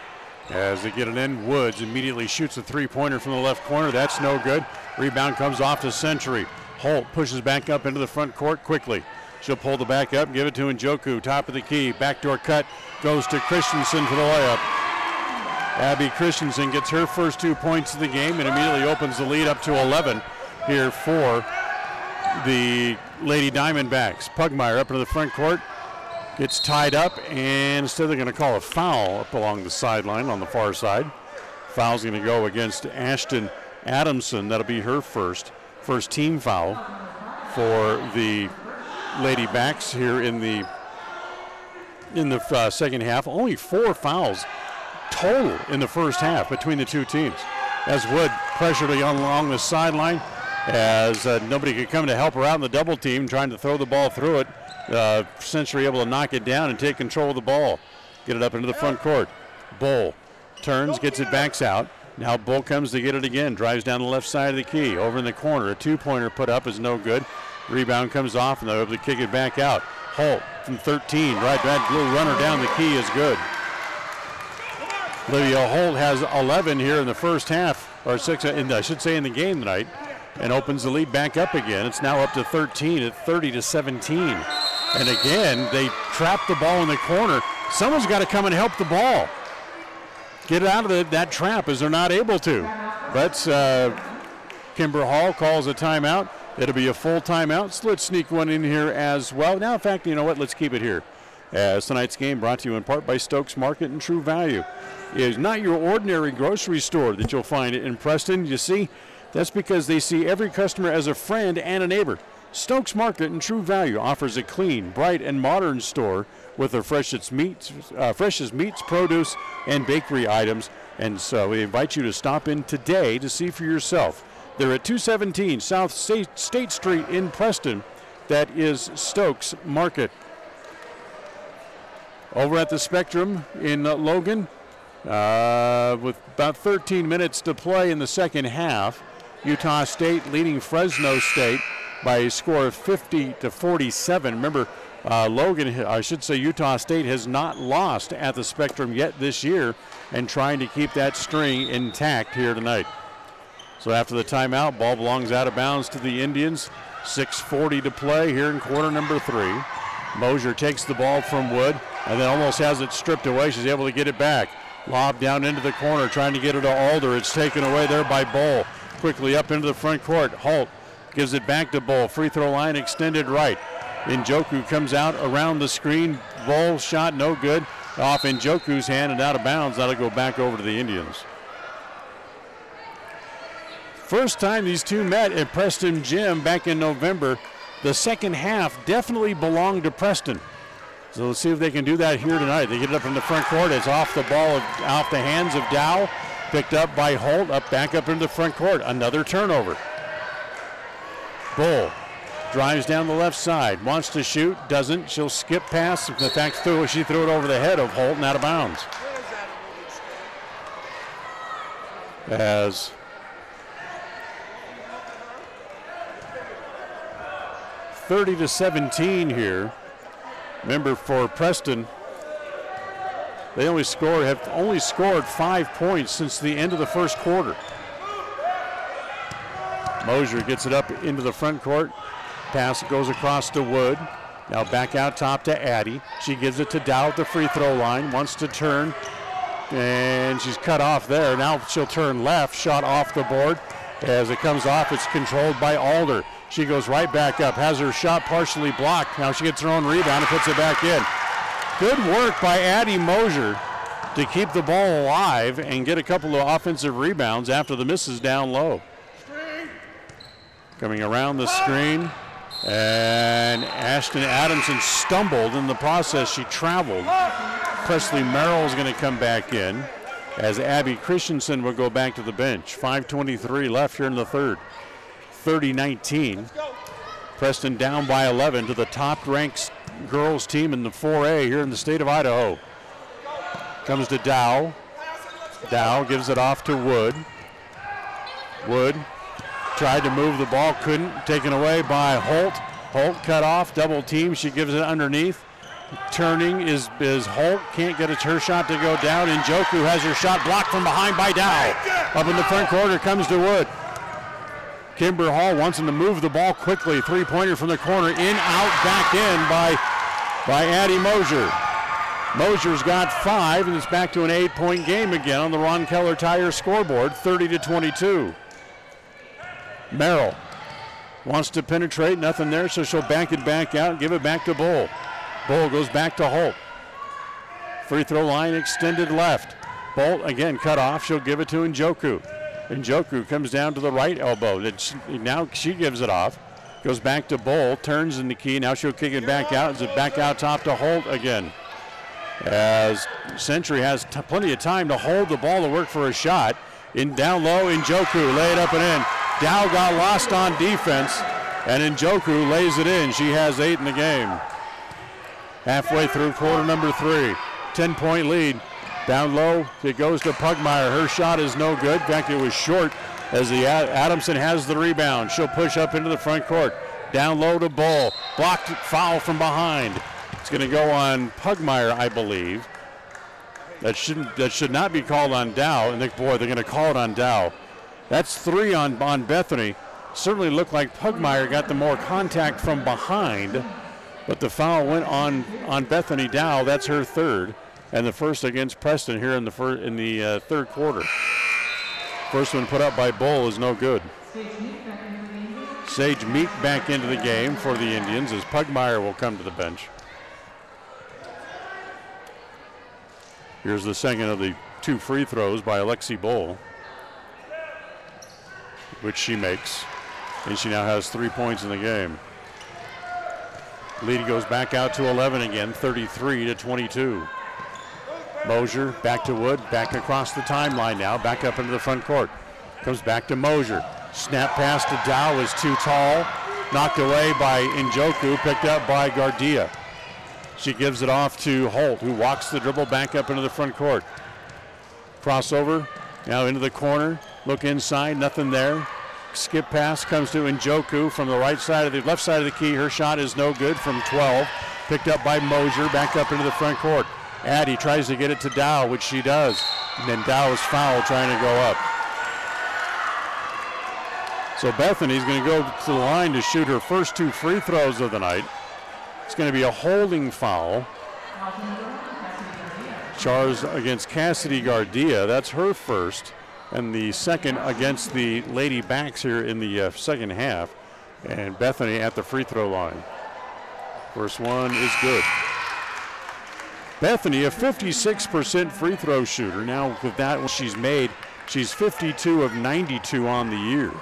As they get it in, Woods immediately shoots a three-pointer from the left corner. That's no good. Rebound comes off to Century. Holt pushes back up into the front court quickly. She'll pull the back up and give it to Njoku. Top of the key. Backdoor cut goes to Christensen for the layup. Abby Christensen gets her first 2 points of the game and immediately opens the lead up to 11 here for the Lady Diamondbacks. Pugmire up into the front court, gets tied up, and instead they're going to call a foul up along the sideline on the far side. Foul's going to go against Ashton Adamson. That'll be her first team foul for the Lady Backs here in the second half. Only 4 fouls total in the first half between the two teams. As Wood pressured along the sideline, as nobody could come to help her out in the double team, trying to throw the ball through it. Century able to knock it down and take control of the ball. Get it up into the front court. Bull turns, gets it, backs out. Now Bull comes to get it again, drives down the left side of the key. Over in the corner, a two-pointer put up is no good. Rebound comes off, and they're able to kick it back out. Holt from 13, right back, little runner down the key is good. Olivia Holt has 11 here in the first half, or 6, I should say in the game tonight, and opens the lead back up again. It's now up to 13 at 30-17. And again, they trap the ball in the corner. Someone's got to come and help the ball. Get out of that trap, as they're not able to. But Kimber Hall calls a timeout. It'll be a full timeout. So let's sneak one in here as well. Now, in fact, you know what? Let's keep it here. As tonight's game brought to you in part by Stokes Market and True Value. It is not your ordinary grocery store that you'll find in Preston. You see, that's because they see every customer as a friend and a neighbor. Stokes Market and True Value offers a clean, bright, and modern store with the freshest meats, produce, and bakery items. And so we invite you to stop in today to see for yourself. They're at 217 South State Street in Preston. That is Stokes Market. Over at the Spectrum in Logan, with about 13 minutes to play in the second half, Utah State leading Fresno State by a score of 50-47. Remember, Utah State has not lost at the Spectrum yet this year, and trying to keep that string intact here tonight. So after the timeout, ball belongs out of bounds to the Indians. 6:40 to play here in quarter number 3. Mosier takes the ball from Wood and then almost has it stripped away. She's able to get it back. Lob down into the corner, trying to get it to Alder. It's taken away there by Bull. Quickly up into the front court. Holt gives it back to Bull. Free throw line extended right. Njoku comes out around the screen. Bull shot no good. Off Njoku's hand and out of bounds. That'll go back over to the Indians. First time these two met at Preston Gym back in November. The second half definitely belonged to Preston. So let's see if they can do that here tonight. They get it up in the front court. It's off the ball, off the hands of Dow. Picked up by Holt, back up into the front court. Another turnover. Bull drives down the left side, wants to shoot, doesn't. She'll skip past. In fact, she threw it over the head of Holt and out of bounds. As 30-17 here. Remember, for Preston, they have only scored 5 points since the end of the first quarter. Mosier gets it up into the front court. Pass goes across to Wood. Now back out top to Addy. She gives it to Dow at the free throw line. Wants to turn, and she's cut off there. Now she'll turn left. Shot off the board. As it comes off, it's controlled by Alder. She goes right back up, has her shot partially blocked. Now she gets her own rebound and puts it back in. Good work by Addie Mosier to keep the ball alive and get a couple of offensive rebounds after the misses down low. Coming around the screen, and Ashton Adamson stumbled in the process. She traveled. Presley Merrill's going to come back in as Abby Christensen will go back to the bench. 5:23 left here in the third. 30-19. Preston down by 11 to the top-ranked girls team in the 4A here in the state of Idaho. Comes to Dow. Dow gives it off to Wood. Wood tried to move the ball, couldn't. Taken away by Holt. Holt cut off, double team. She gives it underneath. Turning is Holt. Can't get her shot to go down. Njoku has her shot blocked from behind by Dow. Up in the front corner comes to Wood. Kimber Hall wants him to move the ball quickly. Three-pointer from the corner. In, out, back in by Addie Mosier. Mosier's got 5, and it's back to an 8-point game again on the Ron Keller Tire scoreboard, 30-22. Merrill wants to penetrate. Nothing there, so she'll back it back out and give it back to Bull. Bull goes back to Holt. Free throw line extended left. Bolt again cut off. She'll give it to Njoku. Njoku comes down to the right elbow. Now she gives it off. Goes back to Bull. Turns in the key. Now she'll kick it back out. Is it back out top to Holt again? as Century has plenty of time to hold the ball to work for a shot. Down low, Njoku laid up and in. Dow got lost on defense, and Njoku lays it in. She has 8 in the game. Halfway through quarter number 3. 10-point lead. Down low, it goes to Pugmire. Her shot is no good. In fact, it was short as the Adamson has the rebound. She'll push up into the front court. Down low to Bull. Blocked foul from behind. It's going to go on Pugmire, I believe. That should not be called on Dow. And boy, they're going to call it on Dow. That's 3 on Bethany. Certainly looked like Pugmire got the more contact from behind, but the foul went on Bethany Dow. That's her 3rd, and the first against Preston here in the third quarter. First one put up by Bull is no good. Sage Meek back into the game for the Indians as Pugmire will come to the bench. Here's the second of the 2 free throws by Alexi Bull, which she makes, and she now has 3 points in the game. Lead goes back out to 11 again, 33-22. Mosier back to Wood, back across the timeline now, back up into the front court. Comes back to Mosier. Snap pass to Dow is too tall. Knocked away by Njoku, picked up by Gardia. She gives it off to Holt, who walks the dribble back up into the front court. Crossover, now into the corner. Look inside, nothing there. Skip pass comes to Njoku from the left side of the key. Her shot is no good from 12. Picked up by Mosier, back up into the front court. Addie tries to get it to Dow, which she does. And then Dow is fouled trying to go up. So Bethany's going to go to the line to shoot her first 2 free throws of the night. It's going to be a holding foul. Charged against Cassidy Gardia. That's her first. And the second against the Lady Backs here in the second half. And Bethany at the free throw line. First one is good. Bethany, a 56% free throw shooter. Now with that one she's made, she's 52 of 92 on the year.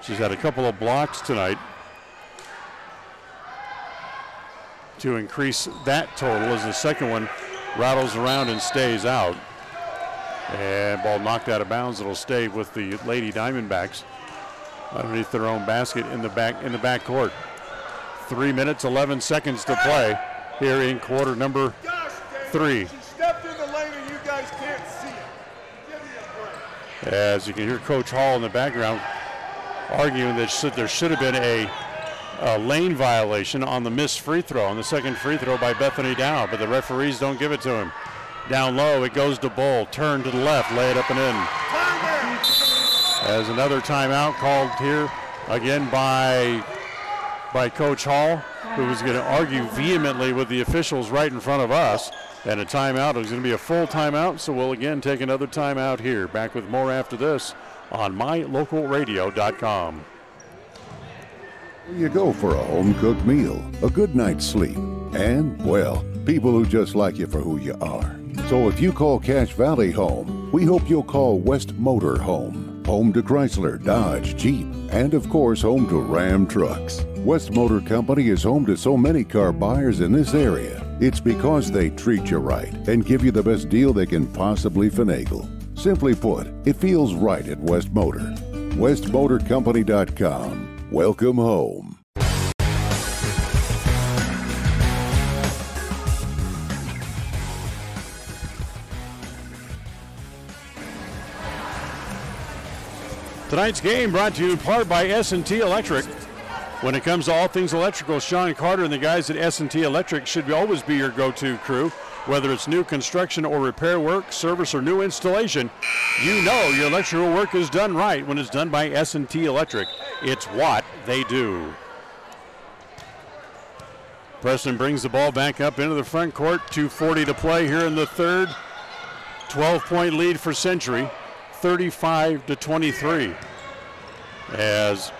She's had a couple of blocks tonight to increase that total as the second one rattles around and stays out. And ball knocked out of bounds. It'll stay with the Lady Diamondbacks underneath their own basket in the back court. 3 minutes, 11 seconds to play here in quarter number 3. She stepped in the lane and you guys can't see it. Give me a break. As you can hear Coach Hall in the background arguing that there should have been a lane violation on the missed free throw, on the second free throw by Bethany Dow, but the referees don't give it to him. Down low, it goes to Bull. Turn to the left, lay it up and in. As another timeout called here again by Coach Hall, who was going to argue vehemently with the officials right in front of us. And a timeout. It was going to be a full timeout, so we'll again take another timeout here. Back with more after this on mylocalradio.com. You go for a home-cooked meal, a good night's sleep, and, well, people who just like you for who you are. So if you call Cache Valley home, we hope you'll call West Motor home. Home to Chrysler, Dodge, Jeep, and of course home to Ram trucks. West Motor Company is home to so many car buyers in this area. It's because they treat you right and give you the best deal they can possibly finagle. Simply put, it feels right at West Motor. WestMotorCompany.com. Welcome home. Tonight's game brought to you in part by S&T Electric. When it comes to all things electrical, Sean Carter and the guys at S&T Electric should always be your go-to crew. Whether it's new construction or repair work, service or new installation, you know your electrical work is done right when it's done by S&T Electric. It's what they do. Preston brings the ball back up into the front court. 2:40 to play here in the third. 12-point lead for Century, 35-23. As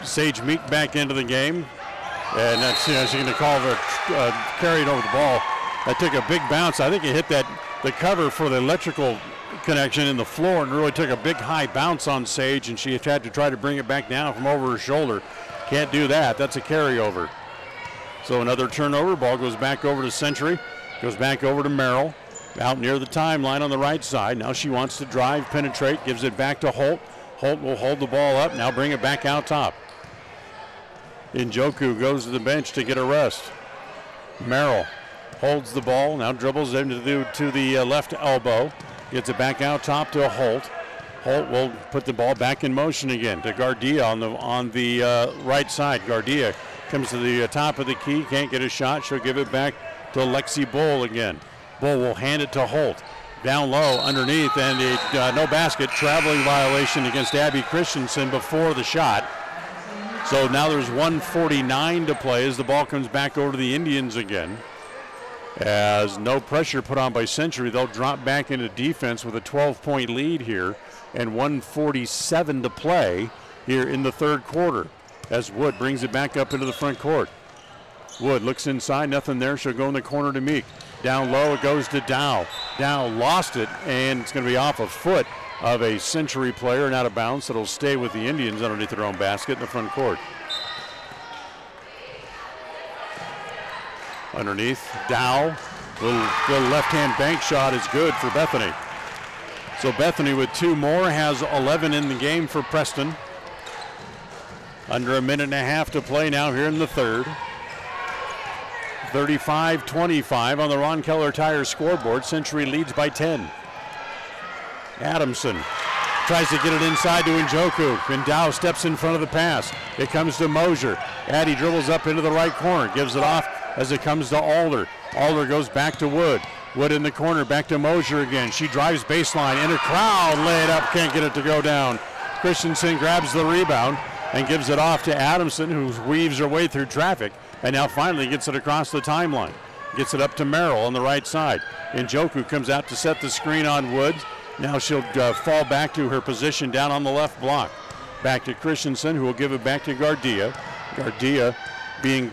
Sage Meek back into the game. And that's, she's going to call the carried over the ball. That took a big bounce. I think it hit the cover for the electrical connection in the floor and really took a big high bounce on Sage, and she had to try to bring it back down from over her shoulder. Can't do that. That's a carryover. So another turnover. Ball goes back over to Century. Goes back over to Merrill. Out near the timeline on the right side. Now she wants to drive, penetrate, gives it back to Holt. Holt will hold the ball up, now bring it back out top. Njoku goes to the bench to get a rest. Merrill holds the ball, now dribbles into the left elbow. Gets it back out top to Holt. Holt will put the ball back in motion again to Gardia on the right side. Gardia comes to the top of the key, can't get a shot. She'll give it back to Lexi Bull again. Bull will hand it to Holt. Down low underneath, and a no basket traveling violation against Abby Christensen before the shot. So now there's 1:49 to play as the ball comes back over to the Indians again. As no pressure put on by Century, they'll drop back into defense with a 12-point lead here, and 1:47 to play here in the third quarter as Wood brings it back up into the front court. Wood looks inside, nothing there. She'll go in the corner to Meek. Down low, it goes to Dow. Dow lost it, and it's going to be off a foot of a Century player and out of bounds. It'll stay with the Indians underneath their own basket in the front court. Underneath, Dow. Little left-hand bank shot is good for Bethany. So Bethany with 2 more has 11 in the game for Preston. Under a minute and a half to play now here in the third. 35-25 on the Ron Keller Tire scoreboard. Century leads by 10. Adamson tries to get it inside to Njoku, and Dow steps in front of the pass. It comes to Mosier. Addy dribbles up into the right corner, gives it off as it comes to Alder. Alder goes back to Wood. Wood in the corner, back to Mosier again. She drives baseline, in a crowd, lay it up, can't get it to go down. Christensen grabs the rebound and gives it off to Adamson, who weaves her way through traffic, and now finally gets it across the timeline. Gets it up to Merrill on the right side. Njoku comes out to set the screen on Woods. Now she'll fall back to her position down on the left block. Back to Christensen, who will give it back to Gardia. Gardia being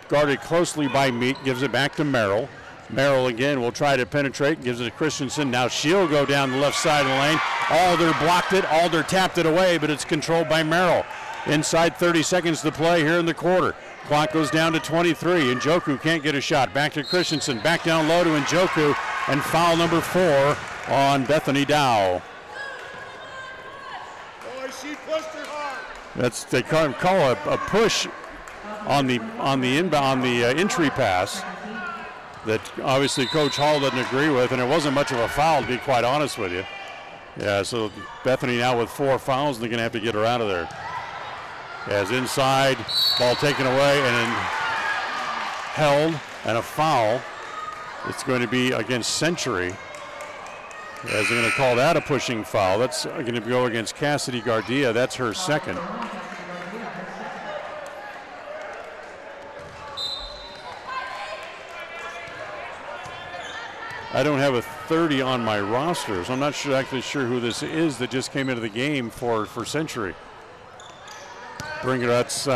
guarded closely by Meek, gives it back to Merrill. Merrill again will try to penetrate, gives it to Christensen. Now she'll go down the left side of the lane. Alder blocked it, Alder tapped it away, but it's controlled by Merrill. Inside 30 seconds to play here in the quarter. Clock goes down to 23. Njoku can't get a shot. Back to Christensen. Back down low to Njoku. And foul number 4 on Bethany Dow. They call a push on the entry pass that obviously Coach Hall doesn't agree with, and it wasn't much of a foul, to be quite honest with you. Yeah, so Bethany now with 4 fouls, and they're going to have to get her out of there. As inside, ball taken away and then held, and a foul. It's going to be against Century, as they're going to call that a pushing foul. That's going to go against Cassidy Gardia. That's her second. I don't have a 30 on my roster, so I'm not actually sure who this is that just came into the game for Century. Bring it, that's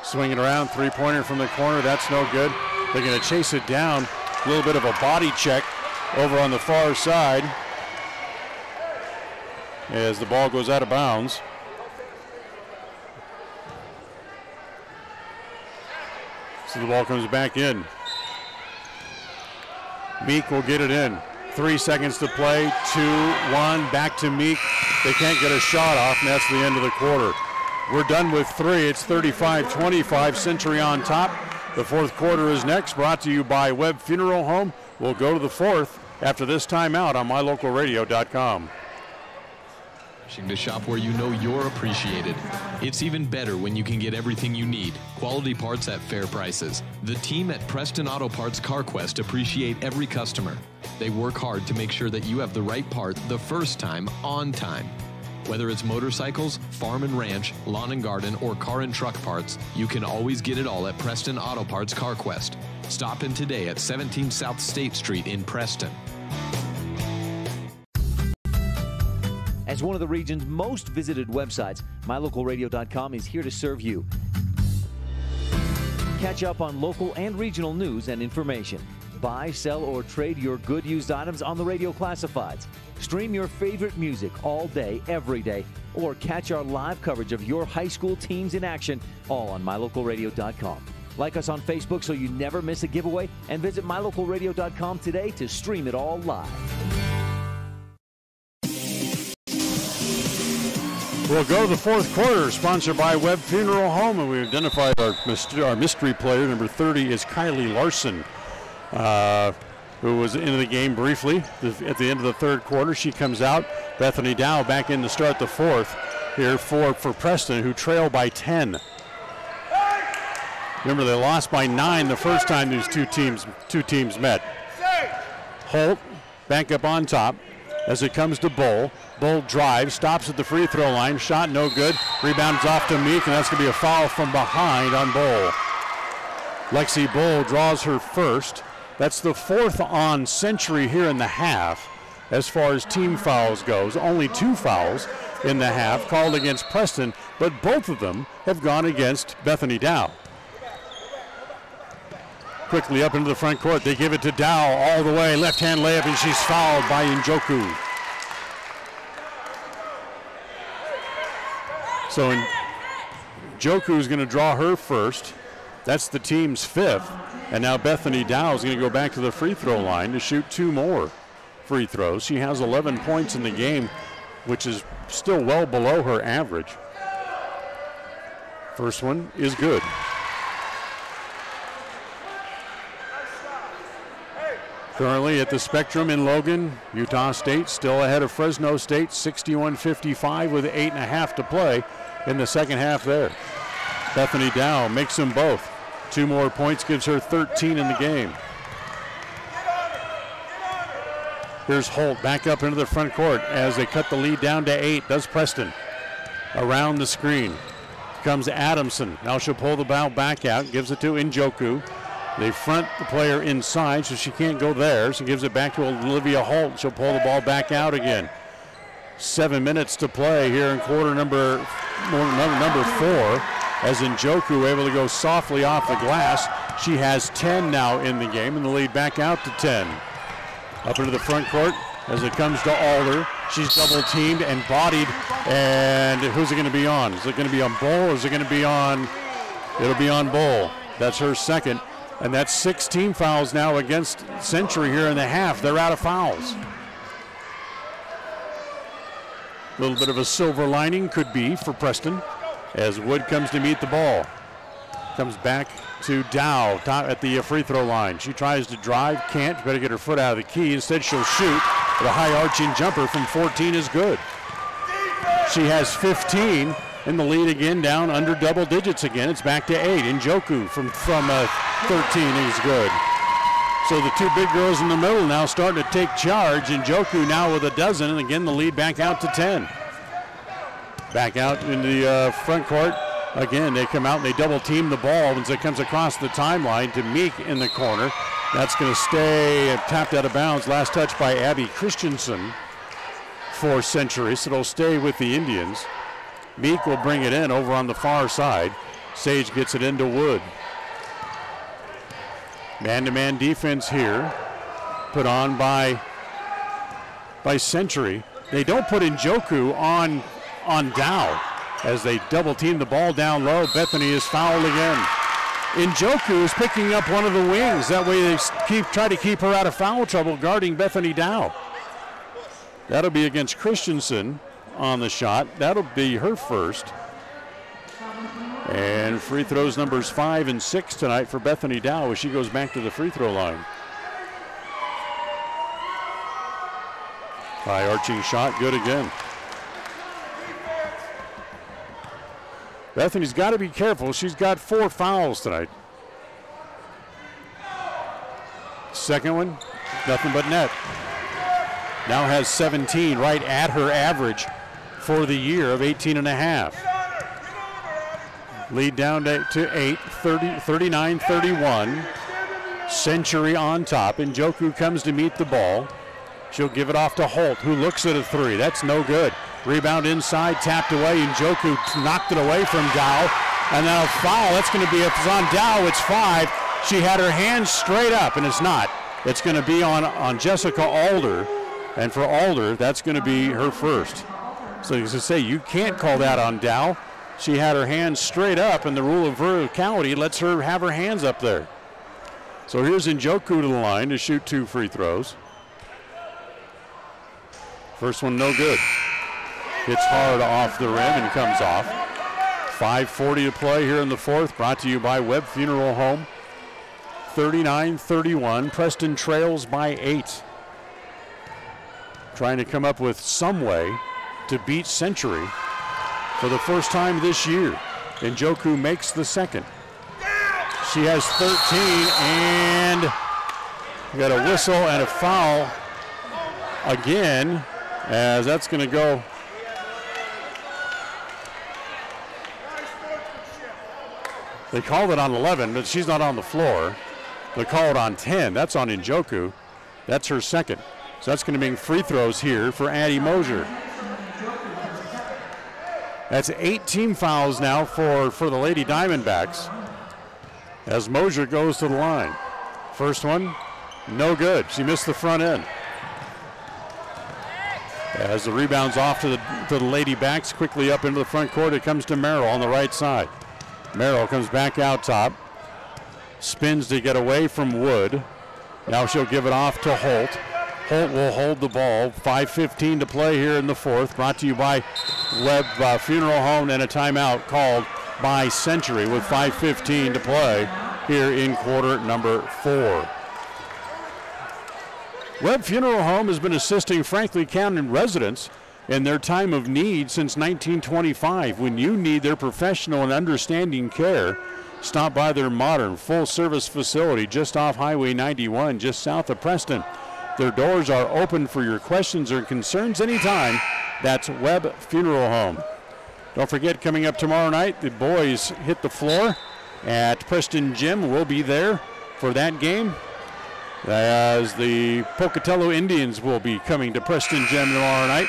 swinging around, 3-pointer from the corner, that's no good. They're going to chase it down, a little bit of a body check over on the far side as the ball goes out of bounds. So the ball comes back in. Meek will get it in. 3 seconds to play, 2-1, back to Meek. They can't get a shot off, and that's the end of the quarter. We're done with 3. It's 35-25, Century on top. The fourth quarter is next, brought to you by Webb Funeral Home. We'll go to the fourth after this timeout on mylocalradio.com. To shop where you know you're appreciated. It's even better when you can get everything you need. Quality parts at fair prices. The team at Preston Auto Parts CarQuest appreciate every customer. They work hard to make sure that you have the right part the first time, on time. Whether it's motorcycles, farm and ranch, lawn and garden, or car and truck parts, you can always get it all at Preston Auto Parts CarQuest. Stop in today at 17 South State Street in Preston. As one of the region's most visited websites, mylocalradio.com is here to serve you. Catch up on local and regional news and information. Buy, sell, or trade your good used items on the radio classifieds. Stream your favorite music all day, every day, or catch our live coverage of your high school teams in action, all on mylocalradio.com. Like us on Facebook so you never miss a giveaway, and visit mylocalradio.com today to stream it all live. We'll go to the fourth quarter, sponsored by Webb Funeral Home, and we identified our mystery player. Number 30 is Kylie Larson, who was into the game briefly at the end of the third quarter. She comes out. Bethany Dow back in to start the fourth here for Preston, who trail by 10. Remember, they lost by 9 the first time these two teams met. Holt back up on top as it comes to Bull. Bull drives, stops at the free throw line. Shot no good. Rebounds off to Meek, and that's going to be a foul from behind on Bull. Lexi Bull draws her first. That's the fourth on Century here in the half. As far as team fouls goes, only 2 fouls in the half called against Preston, but both of them have gone against Bethany Dow. Quickly up into the front court, they give it to Dow all the way, left-hand layup, and she's fouled by Njoku. So Njoku is going to draw her first. That's the team's 5th. And now Bethany Dow is going to go back to the free throw line to shoot 2 more free throws. She has 11 points in the game, which is still well below her average. First one is good. Currently at the Spectrum in Logan, Utah State still ahead of Fresno State, 61-55 with 8.5 to play in the second half there. Bethany Dow makes them both. 2 more points gives her 13 in the game. Here's Holt back up into the front court as they cut the lead down to 8. Does Preston. Around the screen comes Adamson. Now she'll pull the ball back out, gives it to Njoku. They front the player inside, so she can't go there. She gives it back to Olivia Holt. She'll pull the ball back out again. 7 minutes to play here in quarter number 4. As Njoku able to go softly off the glass. She has 10 now in the game, and the lead back out to 10. Up into the front court as it comes to Alder. She's double teamed and bodied, and who's it going to be on? Is it going to be on Bull, or is it going to be on? It'll be on Bull. That's her second. And that's 16 fouls now against Century here in the half. They're out of fouls. A little bit of a silver lining could be for Preston as Wood comes to meet the ball. Comes back to Dow at the free throw line. She tries to drive, can't. Better get her foot out of the key. Instead, she'll shoot. But a high arching jumper from 14 is good. She has 15. In the lead again, down under double digits again. It's back to 8. Njoku from 13 is good. So the 2 big girls in the middle now starting to take charge. Njoku now with a dozen, and again the lead back out to 10. Back out in the front court. Again, they come out and they double team the ball as it comes across the timeline to Meek in the corner. That's going to stay tapped out of bounds. Last touch by Abby Christensen for Century, so it'll stay with the Indians. Meek will bring it in over on the far side. Sage gets it into Wood. Man-to-man defense here put on by Century. They don't put Njoku on Dow as they double team the ball down low. Bethany is fouled again. Njoku is picking up one of the wings. That way they try to keep her out of foul trouble guarding Bethany Dow. That'll be against Christensen on the shot. That'll be her first. And free throws numbers 5 and 6 tonight for Bethany Dow as she goes back to the free throw line. High arching shot, good again. Bethany's got to be careful. She's got 4 fouls tonight. Second one, nothing but net. Now has 17, right at her average for the year of 18.5. Lead down to 8, 39-31. Century on top. Njoku comes to meet the ball. She'll give it off to Holt, who looks at a 3. That's no good. Rebound inside, tapped away. Njoku knocked it away from Dow. And now a foul. That's going to be, if it's on Dow, it's 5. She had her hands straight up, and it's not. It's going to be on Jessica Alder. And for Alder, that's going to be her first. So as I say, you can't call that on Dow. she had her hands straight up, and the rule of verticality lets her have her hands up there. So here's Njoku to the line to shoot 2 free throws. First one no good. Hits hard off the rim and comes off. 5:40 to play here in the fourth, brought to you by Webb Funeral Home. 39-31, Preston trails by 8. Trying to come up with some way to beat Century for the first time this year. Njoku makes the second. She has 13, and we got a whistle and a foul again, as that's going to go. They called it on 11, but she's not on the floor. They call it on 10. That's on Njoku. That's her second. So that's going to mean free throws here for Addie Mosier. That's 8 team fouls now for the Lady Diamondbacks as Mosier goes to the line. First one, no good. She missed the front end. As the rebound's off to the Lady Backs, quickly up into the front court, it comes to Merrill on the right side. Merrill comes back out top, spins to get away from Wood. Now she'll give it off to Holt. Holt will hold the ball. 5:15 to play here in the fourth. Brought to you by Webb Funeral Home, and a timeout called by Century with 5:15 to play here in quarter number 4. Webb Funeral Home has been assisting Franklin County residents in their time of need since 1925. When you need their professional and understanding care, stop by their modern full-service facility just off Highway 91, just south of Preston. Their doors are open for your questions or concerns anytime. That's Webb Funeral Home. Don't forget, coming up tomorrow night, the boys hit the floor at Preston Gym. We'll be there for that game, as the Pocatello Indians will be coming to Preston Gym tomorrow night.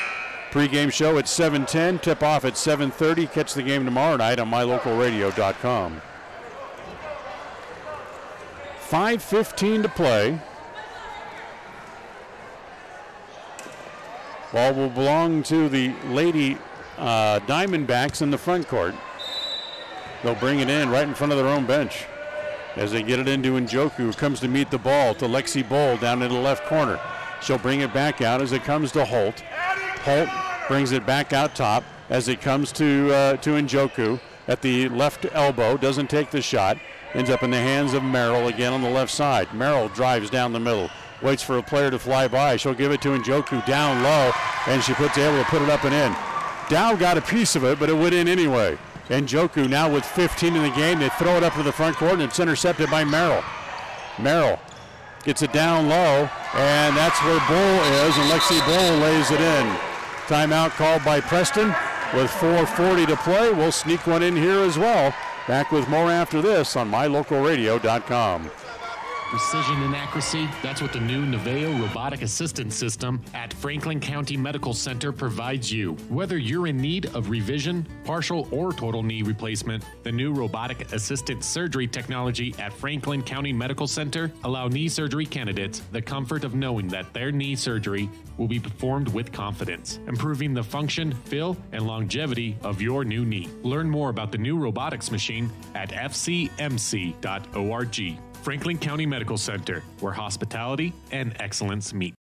Pre-game show at 7:10, tip-off at 7:30. Catch the game tomorrow night on mylocalradio.com. 5:15 to play. Ball will belong to the Lady Diamondbacks in the front court. They'll bring it in right in front of their own bench as they get it into Njoku, who comes to meet the ball to Lexi Bowl down in the left corner. She'll bring it back out as it comes to Holt. Holt brings it back out top as it comes to Njoku at the left elbow. Doesn't take the shot. Ends up in the hands of Merrill again on the left side. Merrill drives down the middle. Waits for a player to fly by. She'll give it to Njoku down low, and she able to put it up and in. Dow got a piece of it, but it went in anyway. Njoku now with 15 in the game. They throw it up to the front court, and it's intercepted by Merrill. Merrill gets it down low, and that's where Bull is, and Lexi Bull lays it in. Timeout called by Preston with 4:40 to play. We'll sneak one in here as well. Back with more after this on mylocalradio.com. Precision and accuracy, that's what the new Naveo robotic assistance system at Franklin County Medical Center provides you. Whether you're in need of revision, partial or total knee replacement, the new robotic assisted surgery technology at Franklin County Medical Center allow knee surgery candidates the comfort of knowing that their knee surgery will be performed with confidence, improving the function, feel, and longevity of your new knee. Learn more about the new robotics machine at fcmc.org. Franklin County Medical Center, where hospitality and excellence meet.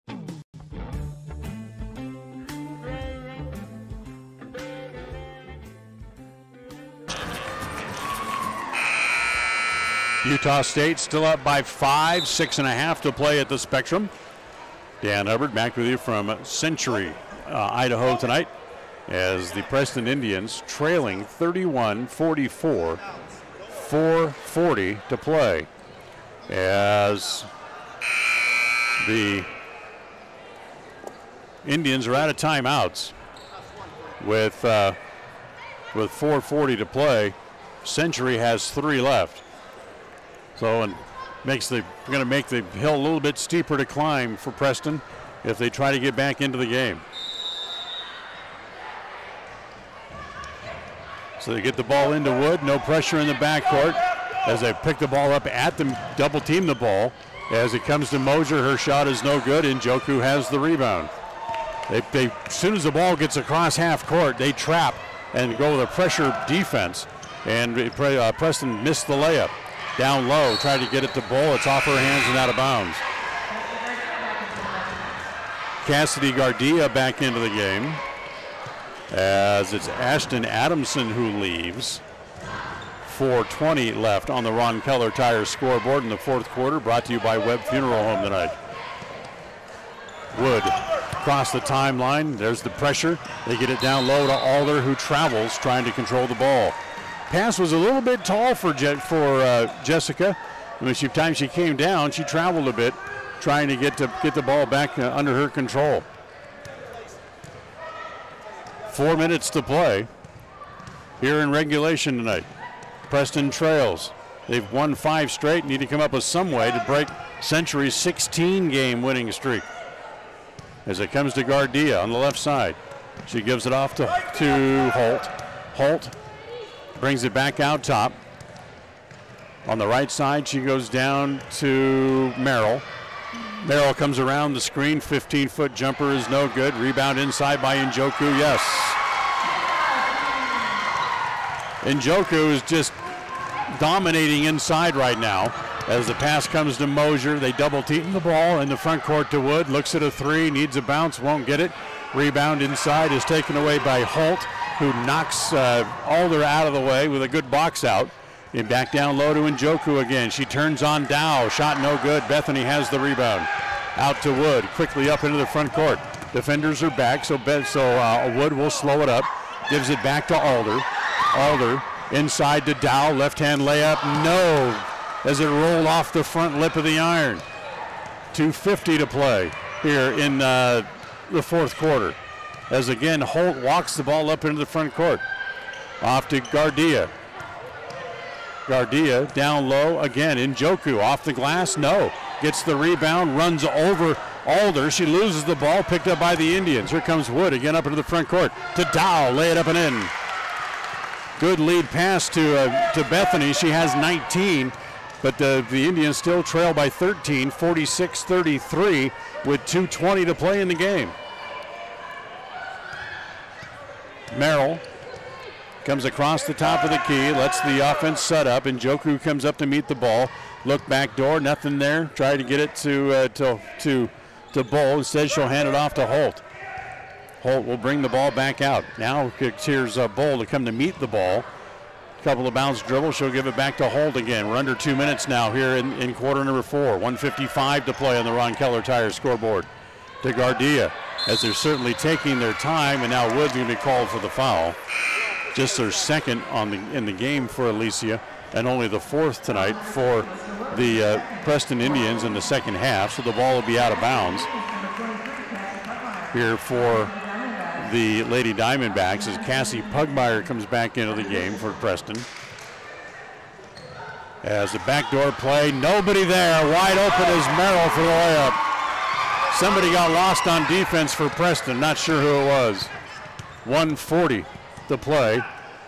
Utah State still up by 5, 6.5 to play at the Spectrum. Dan Hubbard back with you from Century, Idaho tonight, as the Preston Indians trailing 31-44, 4:40 to play. As the Indians are out of timeouts with 4:40 to play. Century has 3 left. So and going to make the hill a little bit steeper to climb for Preston if they try to get back into the game. So they get the ball into Wood, no pressure in the backcourt as they pick the ball up at them, double team the ball. As it comes to Mosier, her shot is no good, and Njoku has the rebound. As soon as the ball gets across half court, they trap and go with a pressure defense. And Preston missed the layup. Down low, tried to get it to Bull. It's off her hands and out of bounds. Cassidy Gardia back into the game, as it's Ashton Adamson who leaves. 4:20 left on the Ron Keller Tire scoreboard in the fourth quarter, brought to you by Webb Funeral Home tonight. Wood across the timeline. There's the pressure. They get it down low to Alder, who travels, trying to control the ball. Pass was a little bit tall for Jessica. I mean, time she came down, she traveled a bit, trying to get the ball back under her control. 4 minutes to play here in regulation tonight. Preston trails. They've won 5 straight, need to come up with some way to break Century's 16-game winning streak. As it comes to Gardia on the left side. She gives it off to Holt. Holt brings it back out top. On the right side, she goes down to Merrill. Merrill comes around the screen. 15-foot jumper is no good. Rebound inside by Njoku, yes. Njoku is just dominating inside right now. As the pass comes to Mosier, they double team the ball in the front court to Wood. Looks at a three, needs a bounce, won't get it. Rebound inside is taken away by Holt, who knocks Alder out of the way with a good box out. And back down low to Njoku again. She turns on Dow. Shot no good. Bethany has the rebound. Out to Wood. Quickly up into the front court. Defenders are back, so Wood will slow it up. Gives it back to Alder. Alder inside to Dow. Left-hand layup. No. As it rolled off the front lip of the iron. 2:50 to play here in the fourth quarter. As again, Holt walks the ball up into the front court. Off to Gardia. Gardia down low again. Njoku off the glass. No. Gets the rebound. Runs over Alder. She loses the ball. Picked up by the Indians. Here comes Wood again up into the front court. To Dow. Lay it up and in. Good lead pass to Bethany. She has 19. But the Indians still trail by 13. 46-33 with 2:20 to play in the game. Merrill comes across the top of the key, lets the offense set up, and Njoku comes up to meet the ball. Look back door, nothing there. Try to get it to Bull. Says she'll hand it off to Holt. Holt will bring the ball back out. Now here's Bull to come to meet the ball. Couple of bounce dribbles. She'll give it back to Holt again. We're under 2 minutes now here in quarter number 4. 1:55 to play on the Ron Keller Tire scoreboard. To Gardia, as they're certainly taking their time, and now Wood's going to be called for the foul. Just their second in the game for Alicia, and only the fourth tonight for the Preston Indians in the second half, so the ball will be out of bounds here for the Lady Diamondbacks as Cassie Pugmire comes back into the game for Preston. As the backdoor play, nobody there, wide open is Merrill for the layup. Somebody got lost on defense for Preston, not sure who it was. 1:40 to play,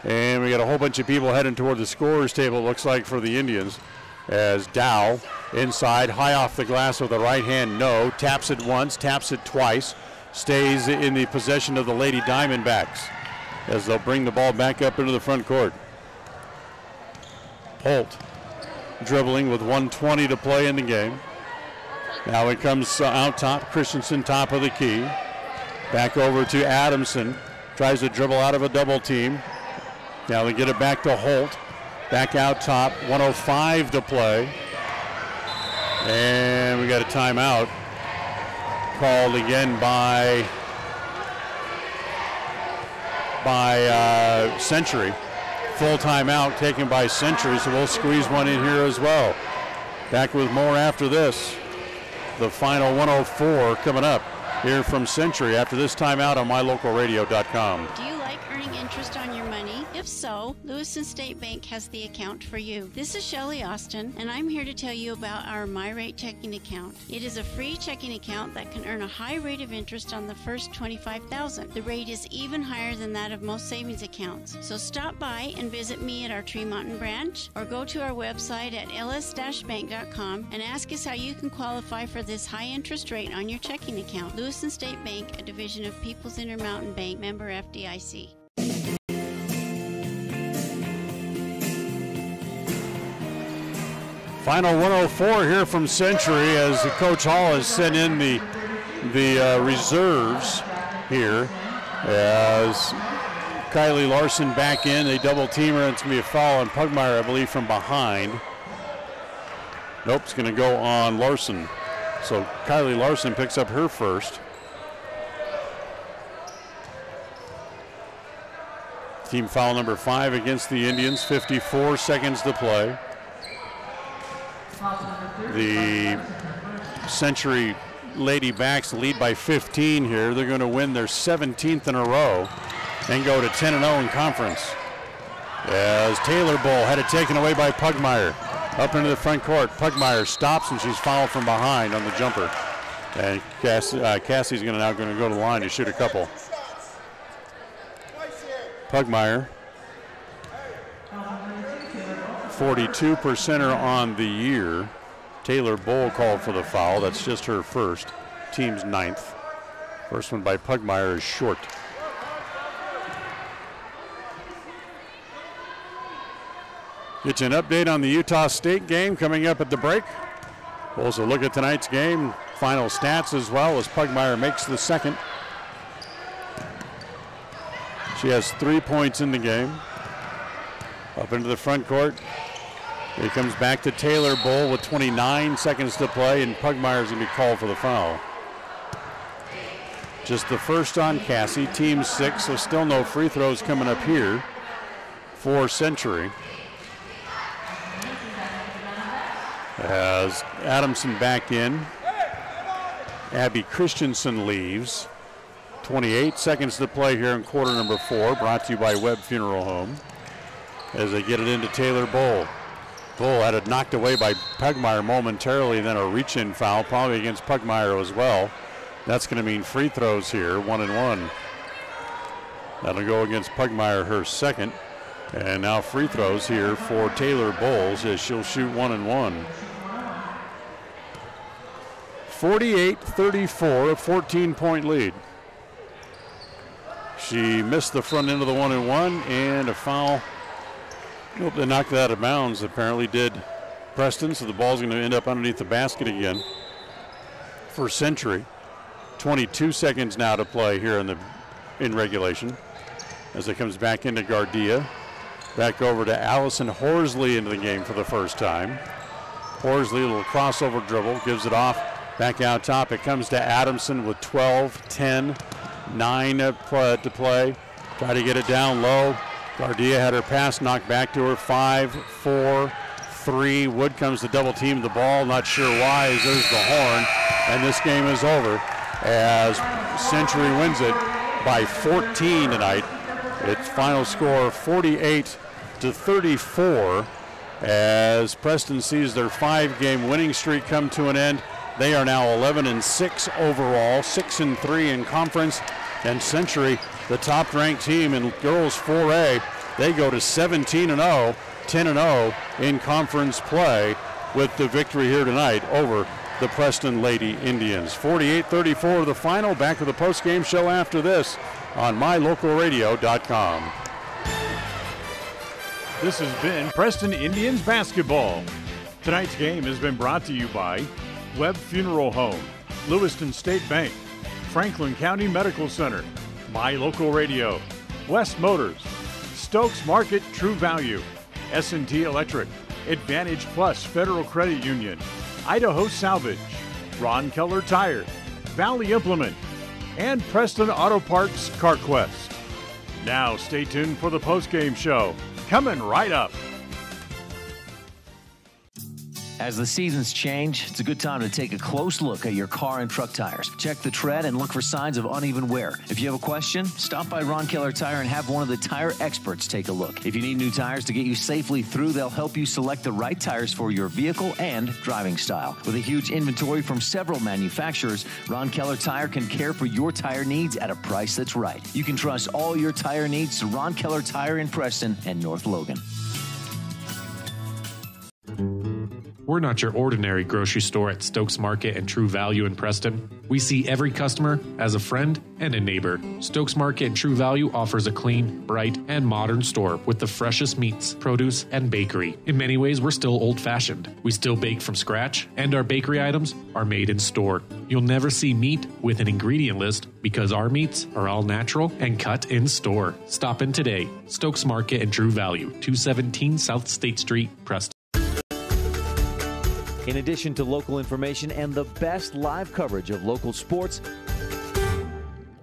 and we got a whole bunch of people heading toward the scorer's table, it looks like, for the Indians. As Dow inside, high off the glass with the right hand, no. Taps it once, taps it twice. Stays in the possession of the Lady Diamondbacks as they'll bring the ball back up into the front court. Holt dribbling with 1:20 to play in the game. Now it comes out top, Christensen top of the key. Back over to Adamson. Tries to dribble out of a double team. Now they get it back to Holt. Back out top, 1:05 to play. And we got a timeout called again by Century. Full timeout taken by Century, so we'll squeeze one in here as well. Back with more after this. The final 1:04 coming up here from Century after this timeout on mylocalradio.com. Do you like earning interest on your money? If so, Lewiston State Bank has the account for you. This is Shelley Austin, and I'm here to tell you about our MyRate checking account. It is a free checking account that can earn a high rate of interest on the first $25,000. The rate is even higher than that of most savings accounts. So stop by and visit me at our Tree Mountain branch, or go to our website at ls-bank.com and ask us how you can qualify for this high interest rate on your checking account. Lewiston State Bank, a division of People's Intermountain Bank, member FDIC. Final 104 here from Century as Coach Hall has sent in the reserves here as Kylie Larson back in. They double team her, and it's going to be a foul on Pugmire, I believe, from behind. Nope, it's going to go on Larson. So Kylie Larson picks up her first. Team foul number 5 against the Indians, 54 seconds to play. The Century Lady Backs lead by 15 here. They're going to win their 17th in a row and go to 10-0 in conference. As Taylor Bull had it taken away by Pugmire. Up into the front court. Pugmire stops and she's fouled from behind on the jumper. And Cassie's now going to go to the line to shoot a couple. Pugmire, 42%er on the year. Taylor Bull called for the foul. That's just her first. Team's 9th. First one by Pugmire is short. Get you an update on the Utah State game coming up at the break. We'll also look at tonight's game, final stats as well as Pugmire makes the second. She has 3 points in the game. Up into the front court. Here comes back to Taylor Bull with 29 seconds to play, and Pugmire's going to be called for the foul. Just the first on Cassie, team 6, so still no free throws coming up here for Century. As Adamson back in, Abby Christensen leaves. 28 seconds to play here in quarter number 4, brought to you by Webb Funeral Home. As they get it into Taylor Bull. Bull had it knocked away by Pugmire momentarily, and then a reach-in foul, probably against Pugmire as well. That's going to mean free throws here, 1 and 1. That'll go against Pugmire, her second. And now free throws here for Taylor Bowles as she'll shoot 1 and 1. 48-34, a 14-point lead. She missed the front end of the 1 and 1, and a foul. Nope, they knocked that out of bounds, apparently did Preston, so the ball's going to end up underneath the basket again for Century. 22 seconds now to play here in regulation as it comes back into Gardia. Back over to Allison Horsley into the game for the first time. Horsley, a little crossover dribble, gives it off. Back out top, it comes to Adamson with 12, 10, 9 to play. Try to get it down low. Gardia had her pass knocked back to her. 5, 4, 3. Wood comes to double team the ball. Not sure why, as there's the horn. And this game is over as Century wins it by 14 tonight. Its final score 48-34 as Preston sees their 5-game winning streak come to an end. They are now 11-6 overall, 6-3 in conference, and Century, the top-ranked team in girls 4A, they go to 17-0, 10-0 in conference play with the victory here tonight over the Preston Lady Indians. 48-34 the final. Back with the post-game show after this on mylocalradio.com. This has been Preston Indians basketball. Tonight's game has been brought to you by Webb Funeral Home, Lewiston State Bank, Franklin County Medical Center, My Local Radio, West Motors, Stokes Market True Value, S&T Electric, Advantage Plus Federal Credit Union, Idaho Salvage, Ron Keller Tire, Valley Implement, and Preston Auto Parts CarQuest. Now stay tuned for the postgame show. Coming right up. As the seasons change, it's a good time to take a close look at your car and truck tires. Check the tread and look for signs of uneven wear. If you have a question, stop by Ron Keller Tire and have one of the tire experts take a look. If you need new tires to get you safely through, they'll help you select the right tires for your vehicle and driving style. With a huge inventory from several manufacturers, Ron Keller Tire can care for your tire needs at a price that's right. You can trust all your tire needs to Ron Keller Tire in Preston and North Logan. We're not your ordinary grocery store at Stokes Market and True Value in Preston. We see every customer as a friend and a neighbor. Stokes Market and True Value offers a clean, bright, and modern store with the freshest meats, produce, and bakery. In many ways, we're still old-fashioned. We still bake from scratch, and our bakery items are made in store. You'll never see meat with an ingredient list because our meats are all natural and cut in store. Stop in today. Stokes Market and True Value, 217 South State Street, Preston. In addition to local information and the best live coverage of local sports,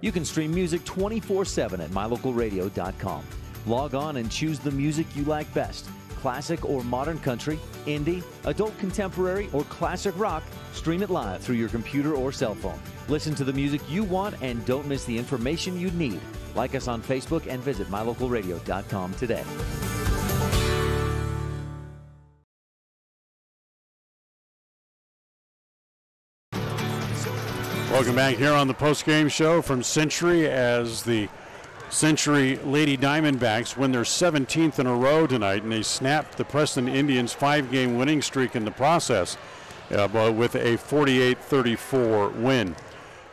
you can stream music 24/7 at mylocalradio.com. Log on and choose the music you like best. Classic or modern country, indie, adult contemporary, or classic rock. Stream it live through your computer or cell phone. Listen to the music you want and don't miss the information you need. Like us on Facebook and visit mylocalradio.com today. Welcome back here on the post-game show from Century as the Century Lady Diamondbacks win their 17th in a row tonight, and they snapped the Preston Indians' 5-game winning streak in the process with a 48-34 win.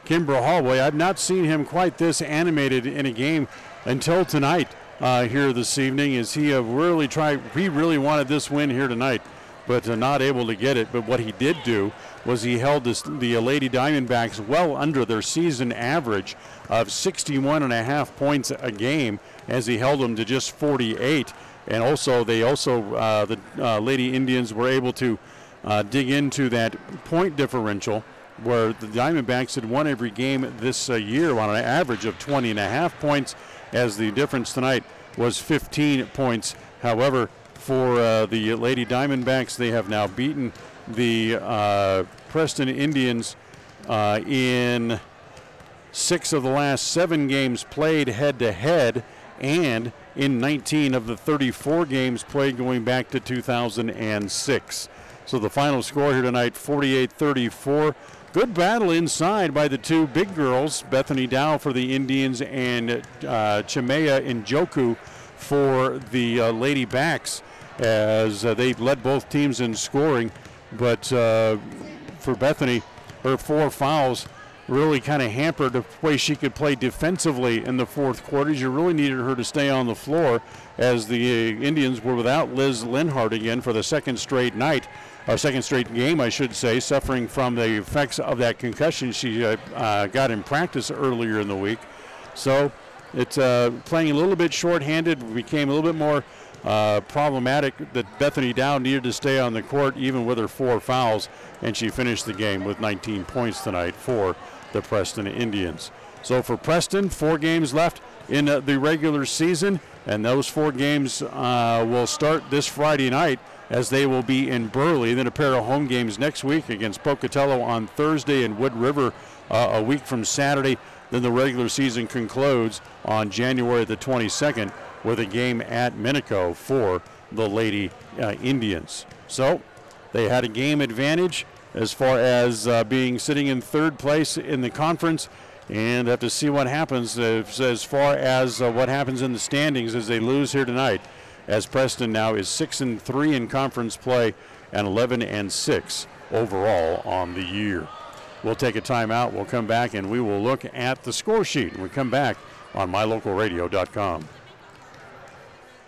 Kimbrough Hallway, I've not seen him quite this animated in a game until tonight here this evening, as he really wanted this win here tonight, but not able to get it. But what he did do was he held the Lady Diamondbacks well under their season average of 61.5 points a game, as he held them to just 48. And also, the Lady Indians were able to dig into that point differential, where the Diamondbacks had won every game this year on an average of 20.5 points, as the difference tonight was 15 points. However, for the Lady Diamondbacks, they have now beaten the Preston Indians in 6 of the last 7 games played head-to-head, and in 19 of the 34 games played going back to 2006. So the final score here tonight, 48-34. Good battle inside by the two big girls, Bethany Dow for the Indians and Chimea Njoku for the Lady Backs, as they led both teams in scoring. But for Bethany, her 4 fouls really kind of hampered the way she could play defensively in the fourth quarter. You really needed her to stay on the floor, as the Indians were without Liz Linhart again for the second straight game, I should say, suffering from the effects of that concussion she got in practice earlier in the week. So it's playing a little bit shorthanded, became a little bit more problematic, that Bethany Dow needed to stay on the court even with her 4 fouls, and she finished the game with 19 points tonight for the Preston Indians. So for Preston, 4 games left in the regular season, and those 4 games will start this Friday night, as they will be in Burley. Then a pair of home games next week against Pocatello on Thursday and Wood River a week from Saturday. Then the regular season concludes on January the 22nd with a game at Minico for the Lady Indians. So they had a game advantage as far as being sitting in 3rd place in the conference, and have to see what happens as far as what happens in the standings as they lose here tonight, as Preston now is 6-3 in conference play and 11-6 overall on the year. We'll take a timeout. We'll come back and we will look at the score sheet when we come back on mylocalradio.com.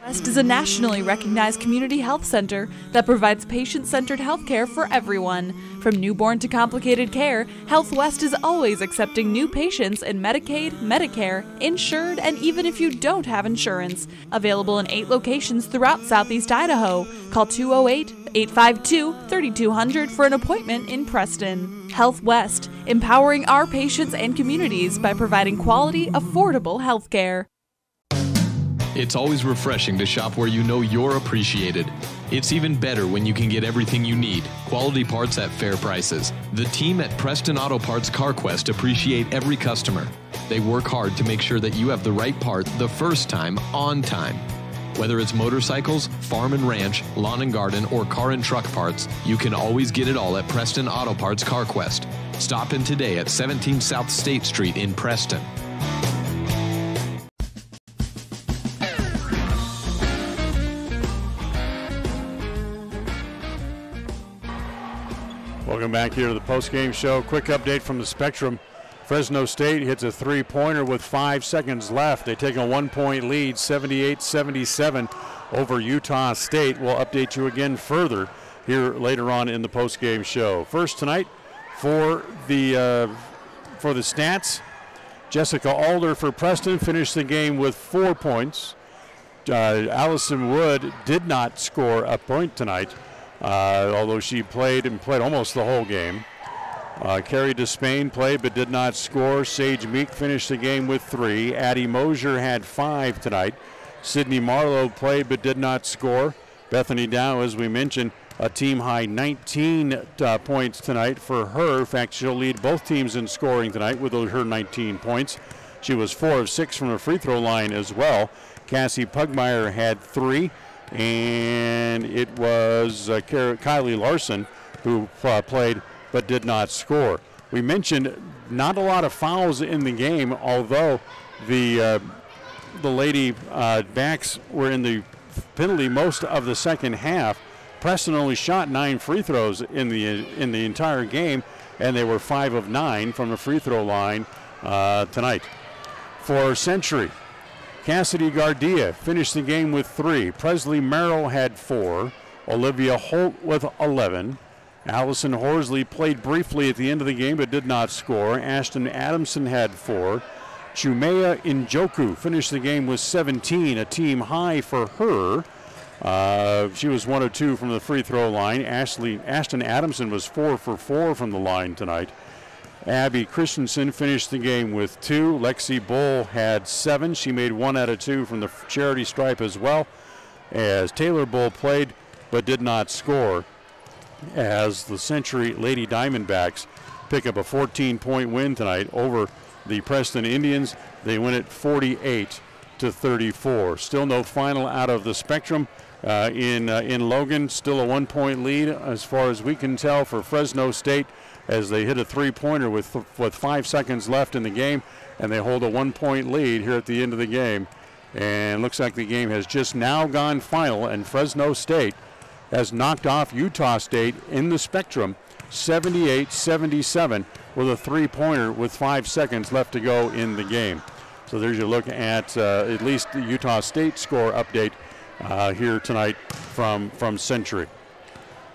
West is a nationally recognized community health center that provides patient-centered health care for everyone. From newborn to complicated care, Health West is always accepting new patients in Medicaid, Medicare, insured, and even if you don't have insurance. Available in 8 locations throughout Southeast Idaho. Call 208-852-3200 for an appointment in Preston. Health West, empowering our patients and communities by providing quality, affordable health care. It's always refreshing to shop where you know you're appreciated. It's even better when you can get everything you need, quality parts at fair prices. The team at Preston Auto Parts CarQuest appreciate every customer. They work hard to make sure that you have the right part the first time, on time. Whether it's motorcycles, farm and ranch, lawn and garden, or car and truck parts, you can always get it all at Preston Auto Parts CarQuest. Stop in today at 17 South State Street in Preston. Welcome back here to the postgame show. Quick update from the Spectrum. Fresno State hits a three-pointer with 5 seconds left. They take a 1-point lead, 78-77 over Utah State. We'll update you again further here later on in the postgame show. First tonight for the stats, Jessica Alder for Preston finished the game with 4 points. Allison Wood did not score a point tonight, although she played almost the whole game. Carrie Despain played but did not score. Sage Meek finished the game with 3. Addie Mosier had 5 tonight. Sydney Marlowe played but did not score. Bethany Dow, as we mentioned, a team-high 19 points tonight for her. In fact, she'll lead both teams in scoring tonight with her 19 points. She was 4 of 6 from the free throw line as well. Cassie Pugmire had 3, and it was Kylie Larson who played but did not score. We mentioned not a lot of fouls in the game, although the Lady backs were in the penalty most of the second half. Preston only shot 9 free throws in the entire game, and they were 5 of 9 from the free throw line tonight. For Century, Cassidy Gardia finished the game with 3. Presley Merrill had 4. Olivia Holt with 11. Allison Horsley played briefly at the end of the game but did not score. Ashton Adamson had 4. Chumea Njoku finished the game with 17, a team high for her. She was 1 of 2 from the free throw line. Ashton Adamson was 4 for 4 from the line tonight. Abby Christensen finished the game with 2. Lexi Bull had 7. She made 1 out of 2 from the charity stripe as well, as Taylor Bull played but did not score, as the Century Lady Diamondbacks pick up a 14-point win tonight over the Preston Indians. They win it 48-34. Still no final out of the Spectrum in Logan. Still a 1-point lead as far as we can tell for Fresno State, as they hit a three-pointer with 5 seconds left in the game, and they hold a 1-point lead here at the end of the game. And looks like the game has just now gone final, and Fresno State has knocked off Utah State in the Spectrum 78-77 with a three-pointer with 5 seconds left to go in the game. So there's your look at least the Utah State score update here tonight from Century.